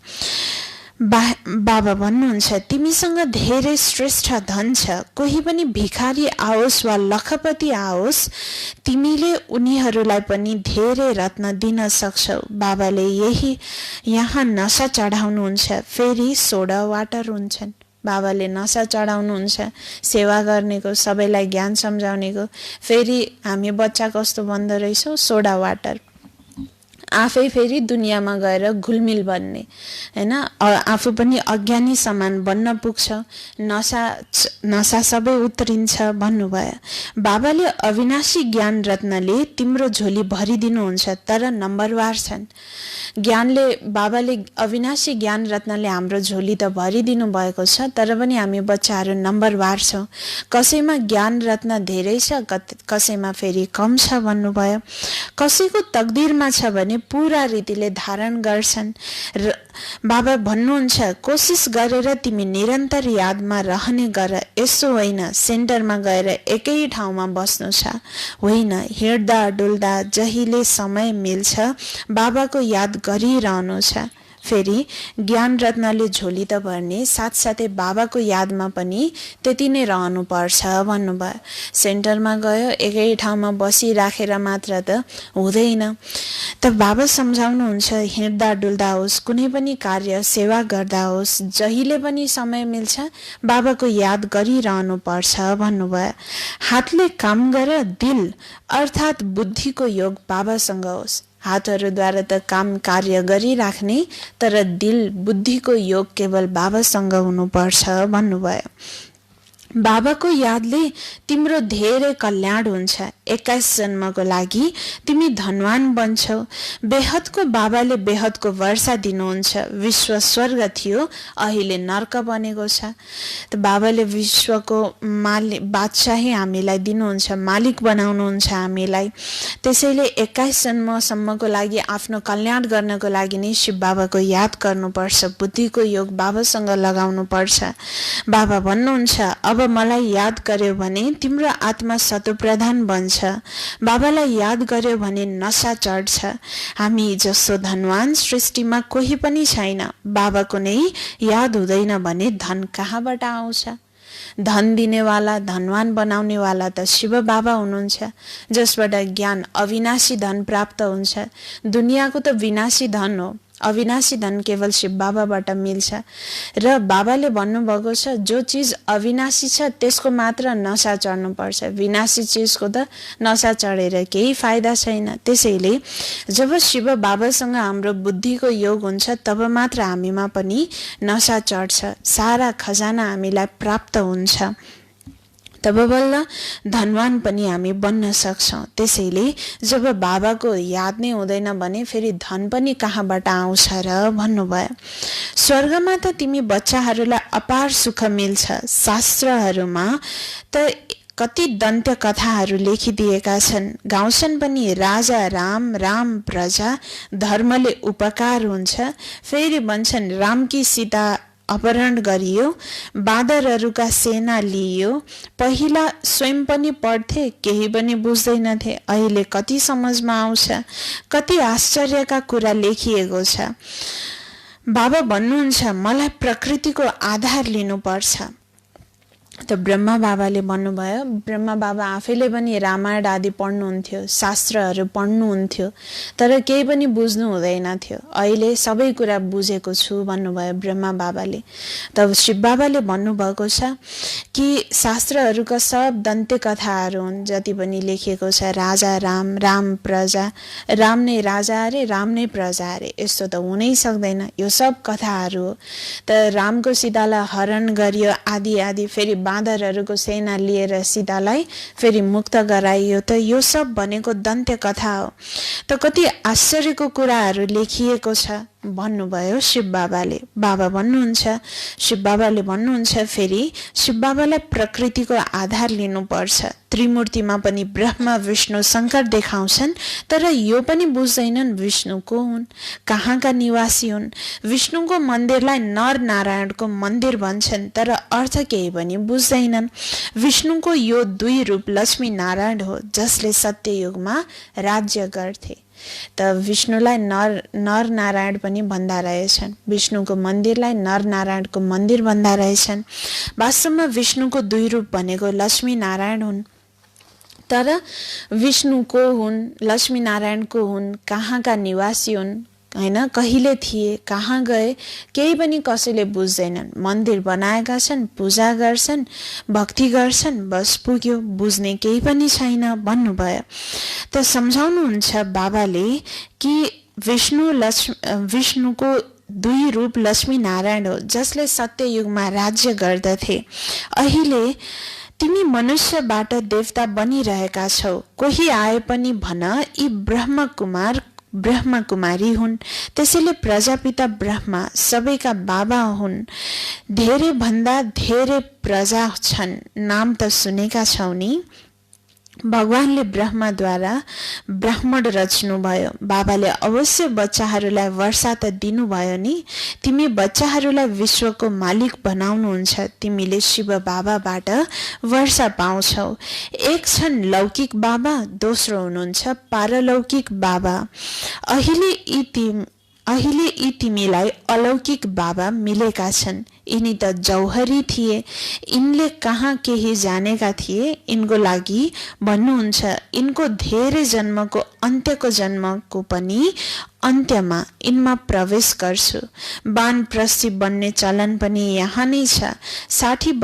[SPEAKER 2] बाबा भन्नुहुन्छ, तिमीसँग धेरै श्रेष्ठ धन छ। कोही पनि भिखारी आओस् वा लखपति आओस्, तिमीले उनीहरूलाई पनि धेरै रत्न दिन सक्छौ। बाबाले यहाँ नशा चढाउनुहुन्छ, फेरि सोडा वाटर हुन्छन्। बाबाले नशा चढाउनुहुन्छ सेवा गर्नेको, सबैलाई ज्ञान सम्झाउनेको। फेरि हामी बच्चा कस्तो बन्दो रहेछौँ, सोडा वाटर। आफै फेरि दुनियाँमा गएर घुलमिल बन्ने, हैन, आफू पनि अज्ञानी समान बन्न पुग्छ। नशा सबै उत्रिन्छ भन्नुभयो। बाबाले अविनाशी ज्ञान रत्नले तिम्रो झोली भरिदिनुहुन्छ, तर नम्बरवार छन्। बाबाले अविनाशी ज्ञान रत्नले हाम्रो झोली त भरिदिनु भएको छ, तर पनि हामी बच्चाहरू नम्बरवार छौँ। कसैमा ज्ञान रत्न धेरै छ, कसैमा फेरि कम छ भन्नुभयो। कसैको तकदिरमा छ भने पूरा रीतिले धारण गर्छन्। र बाबा भन्नुहुन्छ, कोसिस गरेर तिमी निरन्तर यादमा रहने गर। यसो होइन सेन्टरमा गएर एकै ठाउँमा बस्नु छ, होइन, हिँड्दा डुल्दा जहिले समय मिल्छ बाबाको याद गरिरहनु छ। फेरि ज्ञान रत्नले झोली त भर्ने, साथसाथै बाबाको यादमा पनि त्यति नै रहनुपर्छ भन्नुभयो। सेन्टरमा गयो, एकै ठाउँमा बसिराखेर मात्र त हुँदैन। त बाबा सम्झाउनुहुन्छ, हिँड्दा डुल्दा होस्, कुनै पनि कार्य सेवा गर्दा होस्, जहिले पनि समय मिल्छ बाबाको याद गरिरहनुपर्छ भन्नुभयो। हातले काम गर, दिल अर्थात् बुद्धिको योग बाबासँग होस्। हातहरूद्वारा त काम कार्य गरिराख्ने, तर दिल बुद्धिको योग केवल बाबासँग हुनुपर्छ भन्नुभयो। बाबाको यादले तिम्रो धेरै कल्याण हुन्छ। 21 जन्मको लागि तिमी धनवान बन्छौ। बेहदको बाबाले बेहदको वर्षा दिनुहुन्छ। विश्व स्वर्ग थियो, अहिले नर्क बनेको छ। त बाबाले विश्वको बादशाही हामीलाई दिनुहुन्छ, मालिक बनाउनुहुन्छ हामीलाई। त्यसैले 21 जन्मसम्मको लागि आफ्नो कल्याण गर्नको लागि नै शिव बाबाको याद गर्नुपर्छ। बुद्धिको योग बाबासँग लगाउनुपर्छ। बाबा भन्नुहुन्छ, अब मलाई याद गर्यो भने तिम्रो आत्मा शतप्रधान बन्छ। बाबालाई याद गर्यो भने नशा चढ्छ। हामी जसो धनवान सृष्टिमा कोही पनि छैन। बाबाको नै याद हुँदैन भने धन कहाँबाट आउँछ? धन दिनेवाला, धनवान बनाउनेवाला त शिव बाबा हुनुहुन्छ, जसबाट ज्ञान अविनाशी धन प्राप्त हुन्छ। दुनियाँको त विनाशी धन हो, अविनाशी धन केवल शिव बाबाबाट मिल्छ र बाबाले भन्नुभएको छ जो चीज अविनाशी छ त्यसको मात्र नशा चढ्नु पर्छ, विनाशी चीजको त नशा चढेर केही फाइदा छैन। त्यसैले जब शिव बाबासँग हाम्रो बुद्धिको योग हुन्छ तब मात्र हामीमा पनि नशा चढ्छ, सारा खजाना हामीलाई प्राप्त हुन्छ, तब बल्ल धनवान पनि हामी बन्न सक्छौं। त्यसैले जब बाबाको याद नै हुँदैन भने फेरि धन पनि कहाँबाट आउँछ र भन्नुभयो। स्वर्गमा त तिमी बच्चाहरूलाई अपार सुख मिल्छ। शास्त्रहरूमा त कति दन्त्य कथाहरू लेखिदिएका छन्, गाउँछन् पनि राजा राम, राम प्रजा, धर्मले उपकार हुन्छ। फेरि भन्छन् रामकी सीता अपहरण गरियो, बाँदरहरूका सेना लिइयो। पहिला स्वयं पनि पढ्थे, केही पनि बुझ्दैनथे, अहिले कति समझमा आउँछ, कति आश्चर्यका कुरा लेखिएको छ। बाबा भन्नुहुन्छ मलाई प्रकृतिको आधार लिनुपर्छ। त ब्रह्मा बाबाले भन्नुभयो, ब्रह्मा बाबा आफैले पनि रामायण आदि पढ्नुहुन्थ्यो, शास्त्रहरू पढ्नुहुन्थ्यो, तर केही पनि बुझ्नु हुँदैन थियो। अहिले सबै कुरा बुझेको छु भन्नुभयो ब्रह्मा बाबाले। तब शिव बाबाले भन्नुभएको छ कि शास्त्रहरूका सब दन्त्य कथाहरू हुन्, जति पनि लेखिएको छ राजा राम, राम प्रजा, राम नै राजा अरे, राम नै प्रजा अरे, यस्तो त हुनै सक्दैन, यो सब कथाहरू हो। त रामको सीतालाई हरण गरियो आदि आदि, फेरि बाँदरहरूको सेना लिएर सीतालाई फेरि मुक्त गराइयो, त यो सब भनेको दन्त्य कथा हो। त कति आश्चर्यको कुराहरू लेखिएको छ भन्नुभयो शिव बाबाले। बाबा भन्नुहुन्छ, शिव बाबाले भन्नुहुन्छ फेरि शिव बाबालाई प्रकृतिको आधार लिनुपर्छ। त्रिमूर्तिमा पनि ब्रह्मा विष्णु शङ्कर देखाउँछन्, तर यो पनि बुझ्दैनन् विष्णु को हुन्, कहाँका निवासी हुन्। विष्णुको मन्दिरलाई नर नारायणको मन्दिर भन्छन्, तर अर्थ केही पनि बुझ्दैनन्। विष्णुको यो दुई रूप लक्ष्मी नारायण हो, जसले सत्ययुगमा राज्य गर्थे। त विष्णुलाई नर नारायण पनि भन्दा रहेछन्, विष्णुको मन्दिरलाई नर नारायणको मन्दिर भन्दा रहेछन्। वास्तवमा विष्णुको दुई रूप भनेको लक्ष्मी नारायण हुन्, तर विष्णु को हुन्, लक्ष्मी नारायण को हुन्, कहाँका निवासी हुन्, हैन, कहिले थिए, कहाँ गए, केही पनि कसैले बुझ्दैनन्। मन्दिर बनाएका छन्, पूजा गर्छन्, भक्ति गर्छन्, बस पुग्यो, बुझ्ने केही पनि छैन भन्नुभयो। त सम्झाउनुहुन्छ बाबाले कि विष्णुको दुई रूप लक्ष्मी नारायण हो, जसले सत्ययुगमा राज्य गर्दथे। अहिले तिमी मनुष्यबाट देवता बनिरहेका छौ, कोही आए पनि भन यी ब्रह्मा कुमारी हुन्। त्यसैले प्रजापिता ब्रह्मा सबैका बाबा हुन्। धेरै भन्दा धेरै प्रजा छन्, नाम त सुनेका छौ नि। भगवानले ब्रह्माद्वारा ब्राह्मण रच्नुभयो। बाबाले अवश्य बच्चाहरूलाई वर्षा त दिनुभयो नि। तिमी बच्चाहरूलाई विश्वको मालिक बनाउनुहुन्छ। तिमीले शिव बाबाबाट वर्षा पाउँछौ। एक छन् लौकिक बाबा, दोस्रो हुनुहुन्छ पारलौकिक बाबा। अहिले यी तिमीलाई अलौकिक बाबा मिलेका छन्। यिनी त जौहरी थिए, यिनले कहाँ केही जानेका थिए। यिनको लागि भन्नुहुन्छ, यिनको धेरै जन्मको अन्त्यको जन्मको पनि अन्त्यमा यिनमा प्रवेश गर्छु। वानप्रस्थी बन्ने चलन पनि यहाँ नै छ। 60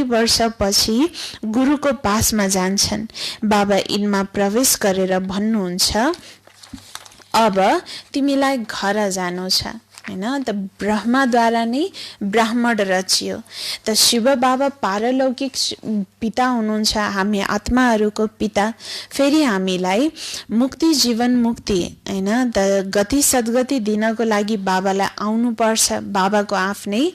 [SPEAKER 2] वर्षपछि गुरुको पासमा जान्छन्। बाबा यिनमा प्रवेश गरेर भन्नुहुन्छ, अब तिमीलाई घर जानु छ, हैन। त ब्रह्माद्वारा नै ब्राह्मण रचियो। त शिव बाबा पारलौकिक पिता हुनुहुन्छ, हामी आत्माहरूको पिता। फेरि हामीलाई मुक्ति, जीवन मुक्ति, हैन, त गति सद्गति दिनको लागि बाबालाई आउनुपर्छ। बाबाको आफ्नै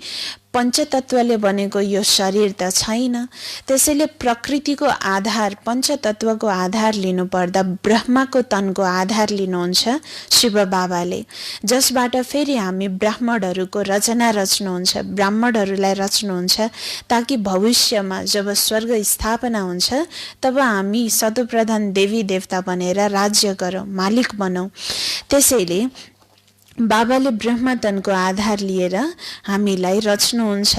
[SPEAKER 2] पञ्चतत्वले बनेको यो शरीर त छैन। त्यसैले प्रकृतिको आधार, पञ्चतत्वको आधार लिनुपर्दा ब्रह्माको तनको आधार लिनुहुन्छ शिव बाबाले, जसबाट फेरि हामी ब्राह्मणहरूको रचना रच्नुहुन्छ, ब्राह्मणहरूलाई रच्नुहुन्छ, ताकि भविष्यमा जब स्वर्ग स्थापना हुन्छ तब हामी सतोप्रधान देवी देवता बनेर राज्य गरौँ, मालिक बनौँ। त्यसैले बाबाले ब्रह्मतनको आधार लिएर हामीलाई रच्नुहुन्छ।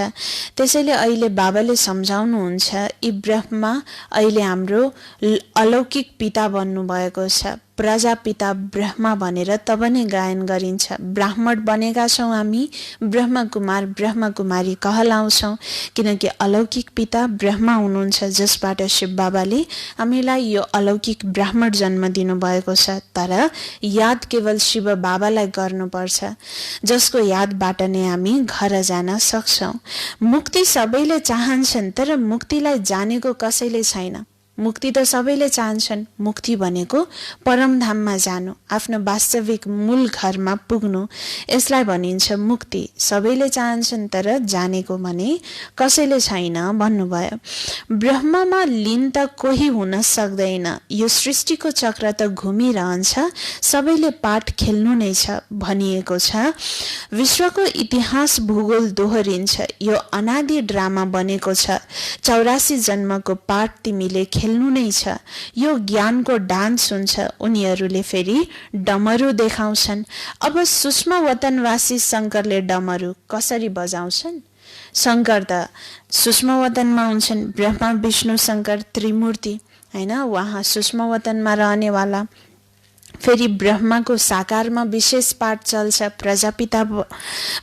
[SPEAKER 2] त्यसैले अहिले बाबाले सम्झाउनुहुन्छ, यी ब्रह्मा अहिले हाम्रो अलौकिक पिता बन्नुभएको छ। प्रजापिता ब्रह्मा भनेर तब नै गायन गरिन्छ। ब्राह्मण बनेका छौँ हामी, ब्रह्मकुमार ब्रह्मकुमारी कहलाउँछौँ, किनकि अलौकिक पिता ब्रह्मा हुनुहुन्छ, जसबाट शिव बाबाले हामीलाई यो अलौकिक ब्राह्मण जन्म दिनुभएको छ। तर याद केवल शिव बाबालाई गर्नुपर्छ, जसको यादबाट नै हामी घर जान सक्छौँ। मुक्ति सबैले चाहन्छन्, तर मुक्तिलाई जानेको कसैले छैन। मुक्ति त सबैले चाहन्छन्, मुक्ति भनेको परमधाममा जानु, आफ्नो वास्तविक मूल घरमा पुग्नु, यसलाई भनिन्छ मुक्ति। सबैले चाहन्छन् तर जानेको भने कसैले छैन भन्नुभयो। ब्रह्ममा लीन त कोही हुन सक्दैन, यो सृष्टिको चक्र त घुमिरहन्छ, सबैले पाठ खेल्नु नै छ भनिएको छ। विश्वको इतिहास भूगोल दोहोरिन्छ, यो अनादि ड्रामा बनेको छ, 84 जन्मको पाठ तिमीले खेल्नु नै छ। यो ज्ञानको डान्स हुन्छ, उनीहरूले फेरि डमरू देखाउँछन्। अब सूक्ष्म वतनवासी शङ्करले डमरू कसरी बजाउँछन्? शङ्कर त सूक्ष्म वतनमा हुन्छन्, ब्रह्मा विष्णु शङ्कर त्रिमूर्ति हैन, उहाँ सूक्ष्म वतनमा रहनेवाला। फेरि ब्रह्माको साकारमा विशेष पाठ चल्छ, प्रजापिता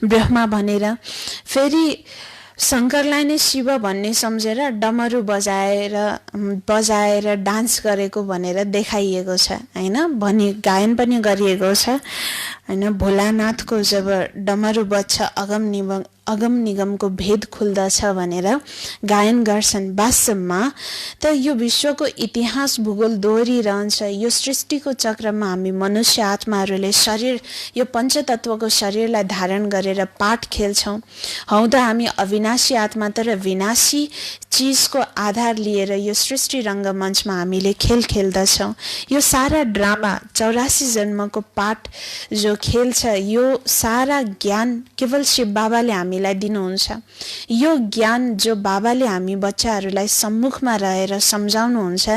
[SPEAKER 2] ब्रह्मा भनेर। फेरि शङ्करलाई नै शिव भन्ने सम्झेर डमरू बजाएर डान्स गरेको भनेर देखाइएको छ हैन, भनी गायन पनि गरिएको छ हैन। भोलानाथको जब डमरू बज्छ अगम निगमको भेद खुल्दछ भनेर गायन गर्छन्। वास्तवमा त यो विश्वको इतिहास भूगोल दोहोरिरहन्छ। यो सृष्टिको चक्रमा हामी मनुष्य आत्माहरूले शरीर, यो पञ्चतत्वको शरीरलाई धारण गरेर पाठ खेल्छौँ। हौ त हामी अविनाशी आत्मा, तर विनाशी चिजको आधार लिएर यो सृष्टि रङ्गमञ्चमा हामीले खेल खेल्दछौँ। यो सारा ड्रामा 84 जन्मको पाठ जो खेल छ, यो सारा ज्ञान केवल शिव बाबाले हामीलाई दिनुहुन्छ। यो ज्ञान जो बाबाले हामी बच्चाहरूलाई सम्मुखमा रहेर सम्झाउनुहुन्छ,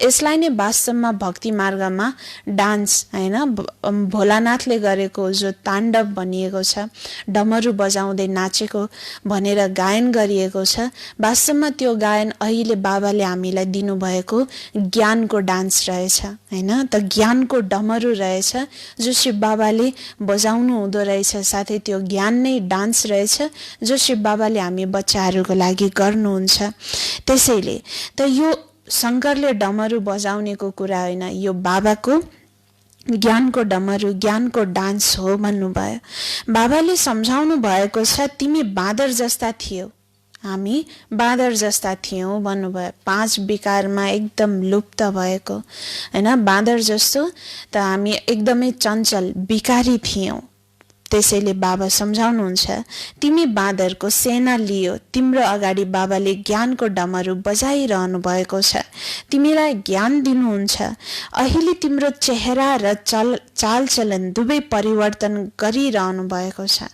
[SPEAKER 2] यसलाई नै वास्तवमा भक्ति मार्गमा डान्स हैन, भोलानाथले गरेको जो ताण्डव भनिएको छ, डमरू बजाउँदै नाचेको भनेर गायन गरिएको छ, वास्तवमा त्यो गायन अहिले बाबाले हामीलाई दिनुभएको ज्ञानको डान्स रहेछ हैन। त ज्ञानको डमरू रहेछ जो शिव बाबाले बजाउनु हुँदो रहेछ, साथै त्यो ज्ञान नै डान्स रहेछ जो शिव बाबाले हामी बच्चाहरूको लागि गर्नुहुन्छ। त्यसैले त यो शङ्करले डमरू बजाउनेको कुरा होइन, यो बाबाको ज्ञानको डमरू, ज्ञानको डान्स हो भन्नुभयो। बाबाले सम्झाउनु भएको छ, तिमी बाँदर जस्ता थियौ, हामी बाँदर जस्ता थियौँ भन्नुभयो। 5 विकारमा एकदम लुप्त भएको हैन, बाँदर जस्तो त हामी एकदमै चञ्चल विकारी थियौँ। त्यसैले बाबा सम्झाउनुहुन्छ, तिमी बाँदरको सेना लियो, तिम्रो अगाडि बाबाले ज्ञानको डमरू बजाइरहनु भएको छ, तिमीलाई ज्ञान दिनुहुन्छ। अहिले तिम्रो चेहरा र चालचलन दुवै परिवर्तन गरिरहनु भएको छ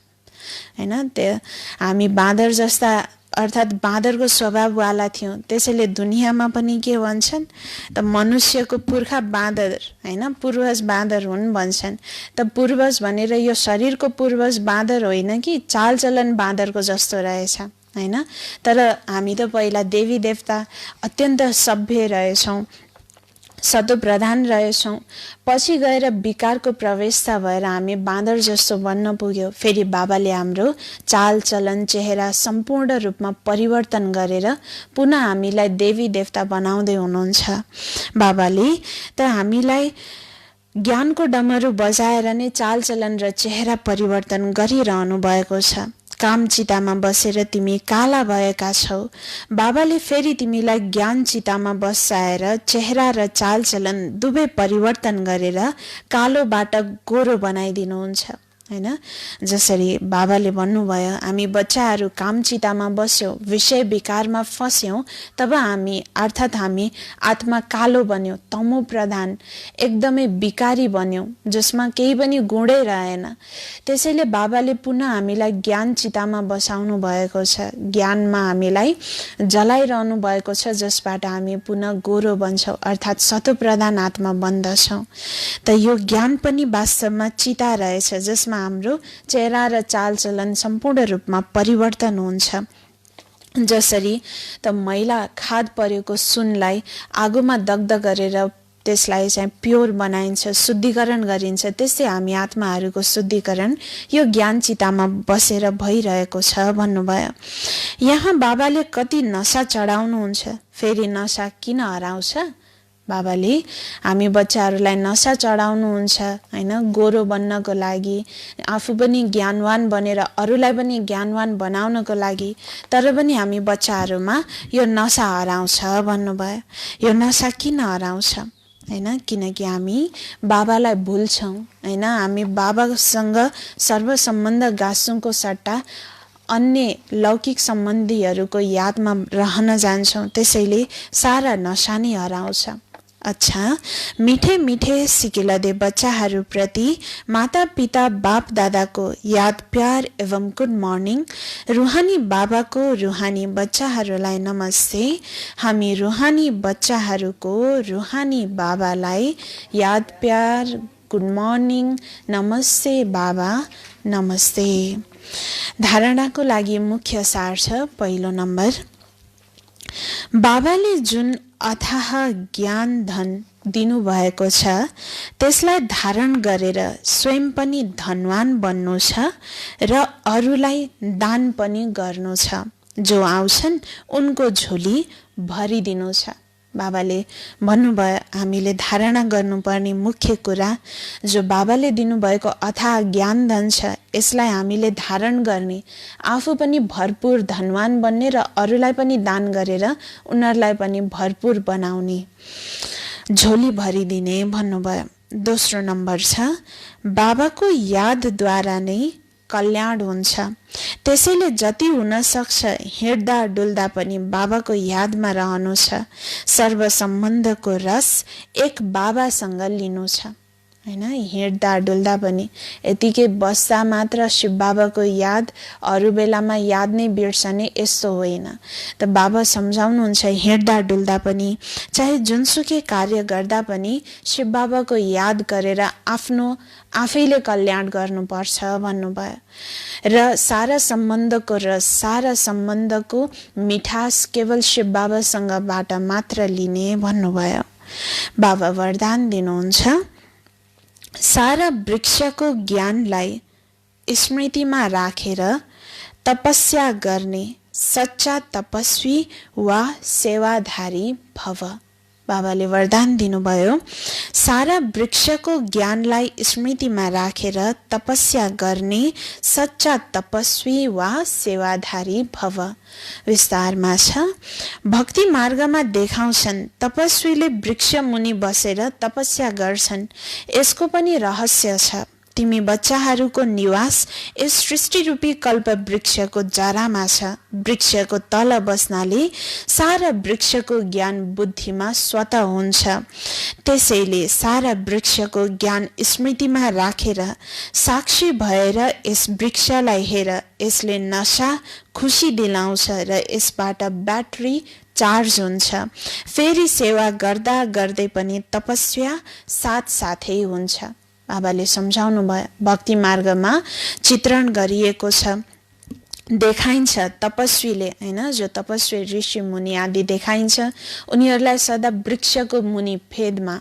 [SPEAKER 2] हैन। त्यो हामी बाँदर जस्ता अर्थात् बाँदरको स्वभाववाला थियौँ। त्यसैले दुनियाँमा पनि के भन्छन् त, मनुष्यको पुर्खा बाँदर हैन, पूर्वज बाँदर हुन् भन्छन्। त पूर्वज भनेर यो शरीरको पूर्वज बाँदर होइन कि चालचलन बाँदरको जस्तो रहेछ हैन। तर हामी त पहिला देवी देवता अत्यन्त सभ्य रहेछौँ, सतोप्रधान रहेछौँ। पछि गएर विकारको प्रवेशता भएर हामी बाँदर जस्तो बन्न पुग्यो। फेरि बाबाले हाम्रो चालचलन चेहरा सम्पूर्ण रूपमा परिवर्तन गरेर पुनः हामीलाई देवी देवता बनाउँदै हुनुहुन्छ। बाबाले त हामीलाई ज्ञानको डमरू बजाएर नै चालचलन र चेहरा परिवर्तन गरिरहनु भएको छ। काम चितामा बसेर तिमी काला भएका छौ, बाबाले फेरि तिमीलाई ज्ञान चितामा बसाएर चेहरा र चालचलन दुवै परिवर्तन गरेर कालोबाट गोरो बनाइदिनुहुन्छ हैन। जसरी बाबाले भन्नुभयो, हामी बच्चाहरू काम चितामा बस्यौँ, विषय विकारमा फस्यौँ, तब हामी अर्थात् हामी आत्मा कालो बन्यो, तमो प्रधान एकदमै विकारी बन्यौँ, जसमा केही पनि गुणै रहेन। त्यसैले बाबाले पुनः हामीलाई ज्ञान चितामा बसाउनु भएको छ, ज्ञानमा हामीलाई जलाइरहनु भएको छ, जसबाट हामी पुनः गोरो बन्छौँ, अर्थात् सतोप्रधान आत्मा बन्दछौँ। त यो ज्ञान पनि वास्तवमा चिता रहेछ, जसमा हाम्रो चेहरा र चालचलन सम्पूर्ण रूपमा परिवर्तन हुन्छ। जसरी त मैला खाद परेको सुनलाई आगोमा दग्ध गरेर त्यसलाई चाहिँ प्योर बनाइन्छ, शुद्धिकरण गरिन्छ। त्यस्तै हामी आत्माहरूको शुद्धिकरण यो ज्ञान चितामा बसेर भइरहेको छ भन्नुभयो। यहाँ बाबाले कति नशा चढाउनुहुन्छ, फेरि नशा किन हराउँछ? बाबाले हामी बच्चाहरूलाई नशा चढाउनुहुन्छ हैन, गोरो बन्नको लागि, आफू पनि ज्ञानवान बनेर अरूलाई पनि ज्ञानवान बनाउनको लागि। तर पनि हामी बच्चाहरूमा यो नशा हराउँछ भन्नुभयो। यो नशा किन हराउँछ हैन? किनकि हामी बाबालाई भुल्छौँ हैन। हामी बाबासँग सर्वसम्बन्ध गाँस्नुको सट्टा अन्य लौकिक सम्बन्धीहरूको यादमा रहन जान्छौँ। त्यसैले सारा नशा नै हराउँछ। अच्छा, मिठे मिठे सिकिलदे बच्चाहरूप्रति माता पिता बाप दादाको याद प्यार एवं गुड मर्निङ। रुहानी बाबाको रुहानी बच्चाहरूलाई नमस्ते। हामी रुहानी बच्चाहरूको रुहानी बाबालाई याद प्यार गुड मर्निङ, नमस्ते बाबा, नमस्ते। धारणाको लागि मुख्य सार छ। पहिलो नम्बर, बाबाले जुन अथाह ज्ञान धन दिनुभएको छ त्यसलाई धारण गरेर स्वयं पनि धनवान बन्नु छ र अरूलाई दान पनि गर्नु छ। जो आउँछन् उनको झोली भरिदिनु छ। बाबाले भन्नुभयो हामीले धारणा गर्नुपर्ने मुख्य कुरा, जो बाबाले दिनुभएको अथाह ज्ञान धन छ यसलाई हामीले धारण गर्ने, आफू पनि भरपूर धनवान बन्ने र अरूलाई पनि दान गरेर उनीहरूलाई पनि भरपूर बनाउने, झोली भरिदिने भन्नुभयो। दोस्रो नम्बर छ, बाबाको यादद्वारा नै कल्याण हुन्छ। त्यसैले जति हुन सक्छ हिँड्दा डुल्दा पनि बाबाको यादमा रहनु छ। सर्वसम्बन्धको रस एक बाबासँग लिनु छ हैन। हिँड्दा डुल्दा पनि यतिकै बस्दा मात्र शिव बाबाको याद, अरू बेलामा याद नै बिर्सने, यस्तो होइन। त बाबा सम्झाउनुहुन्छ हिँड्दा डुल्दा पनि, चाहे जुनसुकै कार्य गर्दा पनि शिव बाबाको याद गरेर आफ्नो आफैले कल्याण गर्नुपर्छ भन्नुभयो। र सारा सम्बन्धको रस, सारा सम्बन्धको मिठास केवल शिव बाबासँगबाट मात्र लिने भन्नुभयो। बाबा वरदान दिनुहुन्छ, सारा वृक्षको ज्ञानलाई स्मृतिमा राखेर तपस्या गर्ने सच्चा तपस्वी वा सेवाधारी भव। बाबाले वरदान दिनुभयो, सारा वृक्षको ज्ञानलाई स्मृतिमा राखेर तपस्या गर्ने सच्चा तपस्वी वा सेवाधारी भव। विस्तारमा छ, भक्ति मार्गमा देखाउँछन् तपस्वीले वृक्ष मुनि बसेर तपस्या गर्छन्। यसको पनि रहस्य छ। तिमी बच्चाहरूको निवास यस सृष्टिरूपी कल्प वृक्षको जरामा छ। वृक्षको तल बस्नाले सारा वृक्षको ज्ञान बुद्धिमा स्वतः हुन्छ। त्यसैले सारा वृक्षको ज्ञान स्मृतिमा राखेर साक्षी भएर यस वृक्षलाई हेर। यसले नशा खुसी दिलाउँछ र यसबाट ब्याट्री चार्ज हुन्छ। फेरि सेवा गर्दा गर्दै पनि तपस्या साथसाथै हुन्छ। बाबाले सम्झाउनु भयो, भक्ति मार्गमा चित्रण गरिएको छ, देखाइन्छ तपस्वीले हैन, जो तपस्वी ऋषि मुनि आदि देखाइन्छ, उनीहरूलाई सदा वृक्षको मुनि फेदमा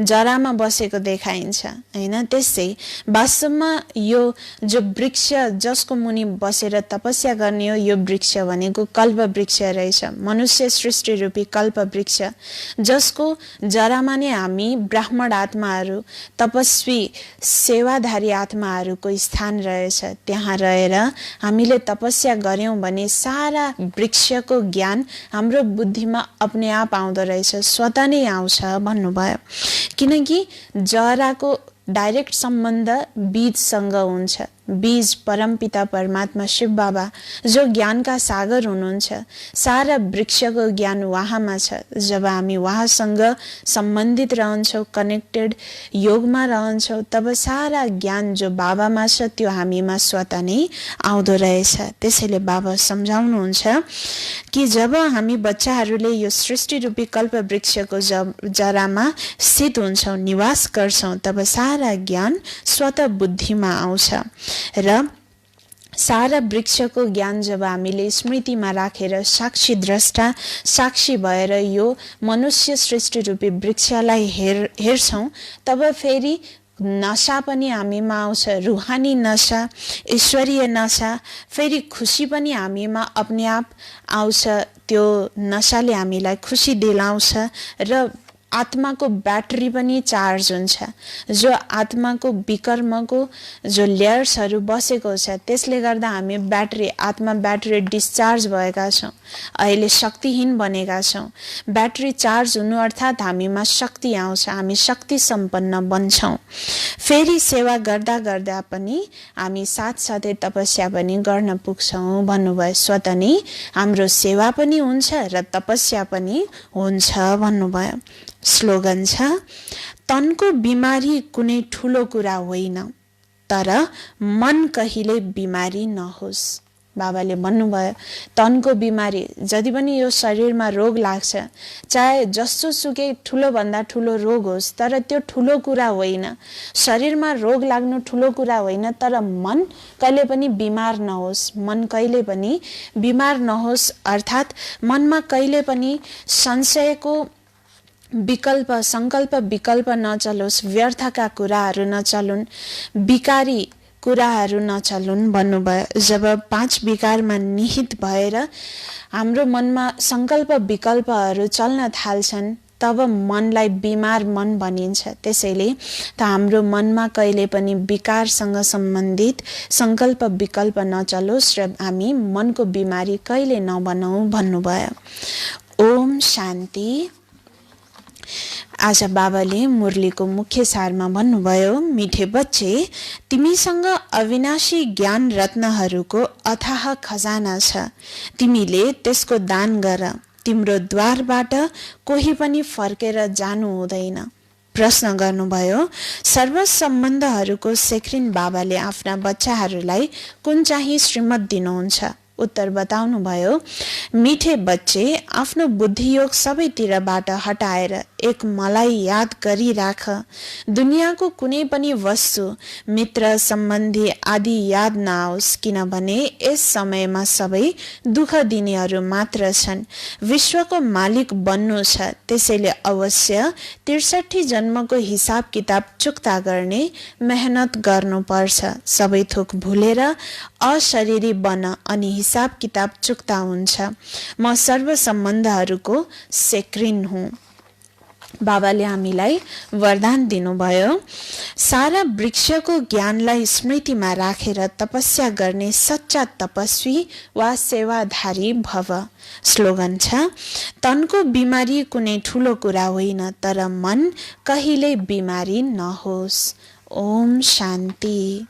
[SPEAKER 2] जरामा बसेको देखाइन्छ हैन। त्यसै वास्तवमा यो जो वृक्ष जसको मुनि बसेर तपस्या गर्ने हो, यो वृक्ष भनेको कल्प वृक्ष रहेछ, मनुष्य सृष्टि रूपी कल्प वृक्ष, जसको जरामा नै हामी ब्राह्मण आत्माहरू, तपस्वी सेवाधारी आत्माहरूको स्थान रहेछ। त्यहाँ रहेर हामीले तपस्या गर्यौं भने सारा वृक्षको ज्ञान हाम्रो बुद्धिमा अपने आप आउँदो रहेछ, स्वतः नै आउँछ भन्नुभयो। किनकि जराको डाइरेक्ट सम्बन्ध बीजसँग हुन्छ। बीज परमपिता परमात्मा शिव बाबा जो ज्ञानका सागर हुनुहुन्छ। सारा वृक्षको ज्ञान उहाँमा छ। जब हामी उहाँसँग सम्बन्धित रहन्छौँ, कनेक्टेड योगमा रहन्छौँ, तब सारा ज्ञान जो बाबामा छ त्यो हामीमा स्वतः नै आउँदो रहेछ। त्यसैले बाबा सम्झाउनुहुन्छ कि जब हामी बच्चाहरूले यो सृष्टि रूपी कल्प वृक्षको जरामा स्थित हुन्छौँ, निवास गर्छौँ, तब सारा ज्ञान स्वतः बुद्धिमा आउँछ र सारा वृक्षको ज्ञान जब हामीले स्मृतिमा राखेर साक्षी द्रष्टा साक्षी भएर यो मनुष्य सृष्टि रूपी वृक्षलाई हेर्छौँ, तब फेरि नशा पनि हामीमा आउँछ, रुहानी नशा, ईश्वरीय नशा, फेरि खुसी पनि हामीमा अपने आप आउँछ। त्यो नशाले हामीलाई खुसी दिलाउँछ र आत्माको ब्याट्री पनि चार्ज हुन्छ। जो आत्माको विकर्मको जो लेयर्सहरू बसेको छ त्यसले गर्दा हामी आत्मा ब्याट्री डिस्चार्ज भएका छौँ, अहिले शक्तिहीन बनेका छौँ। ब्याट्री चार्ज हुनु अर्थात् हामीमा शक्ति आउँछ, हामी शक्ति सम्पन्न बन्छौँ। फेरि सेवा गर्दा गर्दा पनि हामी साथसाथै तपस्या पनि गर्न पुग्छौँ भन्नुभयो। स्वतः नै हाम्रो सेवा पनि हुन्छ र तपस्या पनि हुन्छ भन्नुभयो। स्लोगन छ, तनको बिमारी कुनै ठुलो कुरा होइन, तर मन कहिले बिमारी नहोस्। बाबाले भन्नुभयो तनको बिमारी, जति पनि यो शरीरमा रोग लाग्छ, चाहे जस्तो सुकै ठुलो भन्दा ठुलो रोग होस्, तर त्यो ठुलो कुरा होइन। शरीरमा रोग लाग्नु ठुलो कुरा होइन, तर मन कहिले पनि बिमार नहोस्। मन कहिले पनि बिमार नहोस् अर्थात् मनमा कहिले पनि संशयको संकल्प विकल्प नचलोस्, व्यर्थका कुराहरू नचलुन्, विकारी कुराहरू नचलुन् भन्नुभयो। जब 5 विकारमा निहित भएर हाम्रो मनमा संकल्प विकल्पहरू चल्न थाल्छन्, तब मनलाई बिमार मन भनिन्छ। त्यसैले त हाम्रो मनमा कहिले पनि विकारसँग सम्बन्धित संकल्प विकल्प नचलोस् र हामी मनको बिमारी कहिले नबनाऊ भन्नुभयो। ओम शान्ति। आज बाबाले मुरलीको मुख्य सारमा भन्नुभयो, मिठे बच्चे, तिमीसँग अविनाशी ज्ञान रत्नहरूको अथाह खजाना छ, तिमीले त्यसको दान गर। तिम्रो द्वारबाट कोही पनि फर्केर जानु हुँदैन। प्रश्न गर्नुभयो, सर्व सम्बन्धहरूको सेक्रिन बाबाले आफ्ना बच्चाहरूलाई कुन चाहिँ श्रीमत दिनुहुन्छ? उत्तर बताउनु भयो, मिठे बच्चे, आफ्नो बुद्धियोग सबैतिरबाट हटाएर एक मलाई याद गरिराख। दुनियाँको कुनै पनि वस्तु, मित्र, सम्बन्धी आदि याद नआओस्, किनभने यस समयमा सबै दुःख दिनेहरू मात्र छन्। विश्वको मालिक बन्नु छ, त्यसैले अवश्य 63 जन्मको हिसाब किताब चुक्ता गर्ने मेहनत गर्नुपर्छ। सबै थोक भुलेर अशरीरी बन अनि हिसाब किताब चुक्ता हुन्छ। म सर्व सम्बन्धहरूको सेक्रिन हुँ। बाबाले हामीलाई वरदान दिनुभयो, सारा वृक्षको ज्ञानलाई स्मृतिमा राखेर तपस्या गर्ने सच्चा तपस्वी वा सेवाधारी भव। स्लोगन छ, तनको बिमारी कुनै ठुलो कुरा होइन, तर मन कहिल्यै बिमारी नहोस्। ओम शान्ति।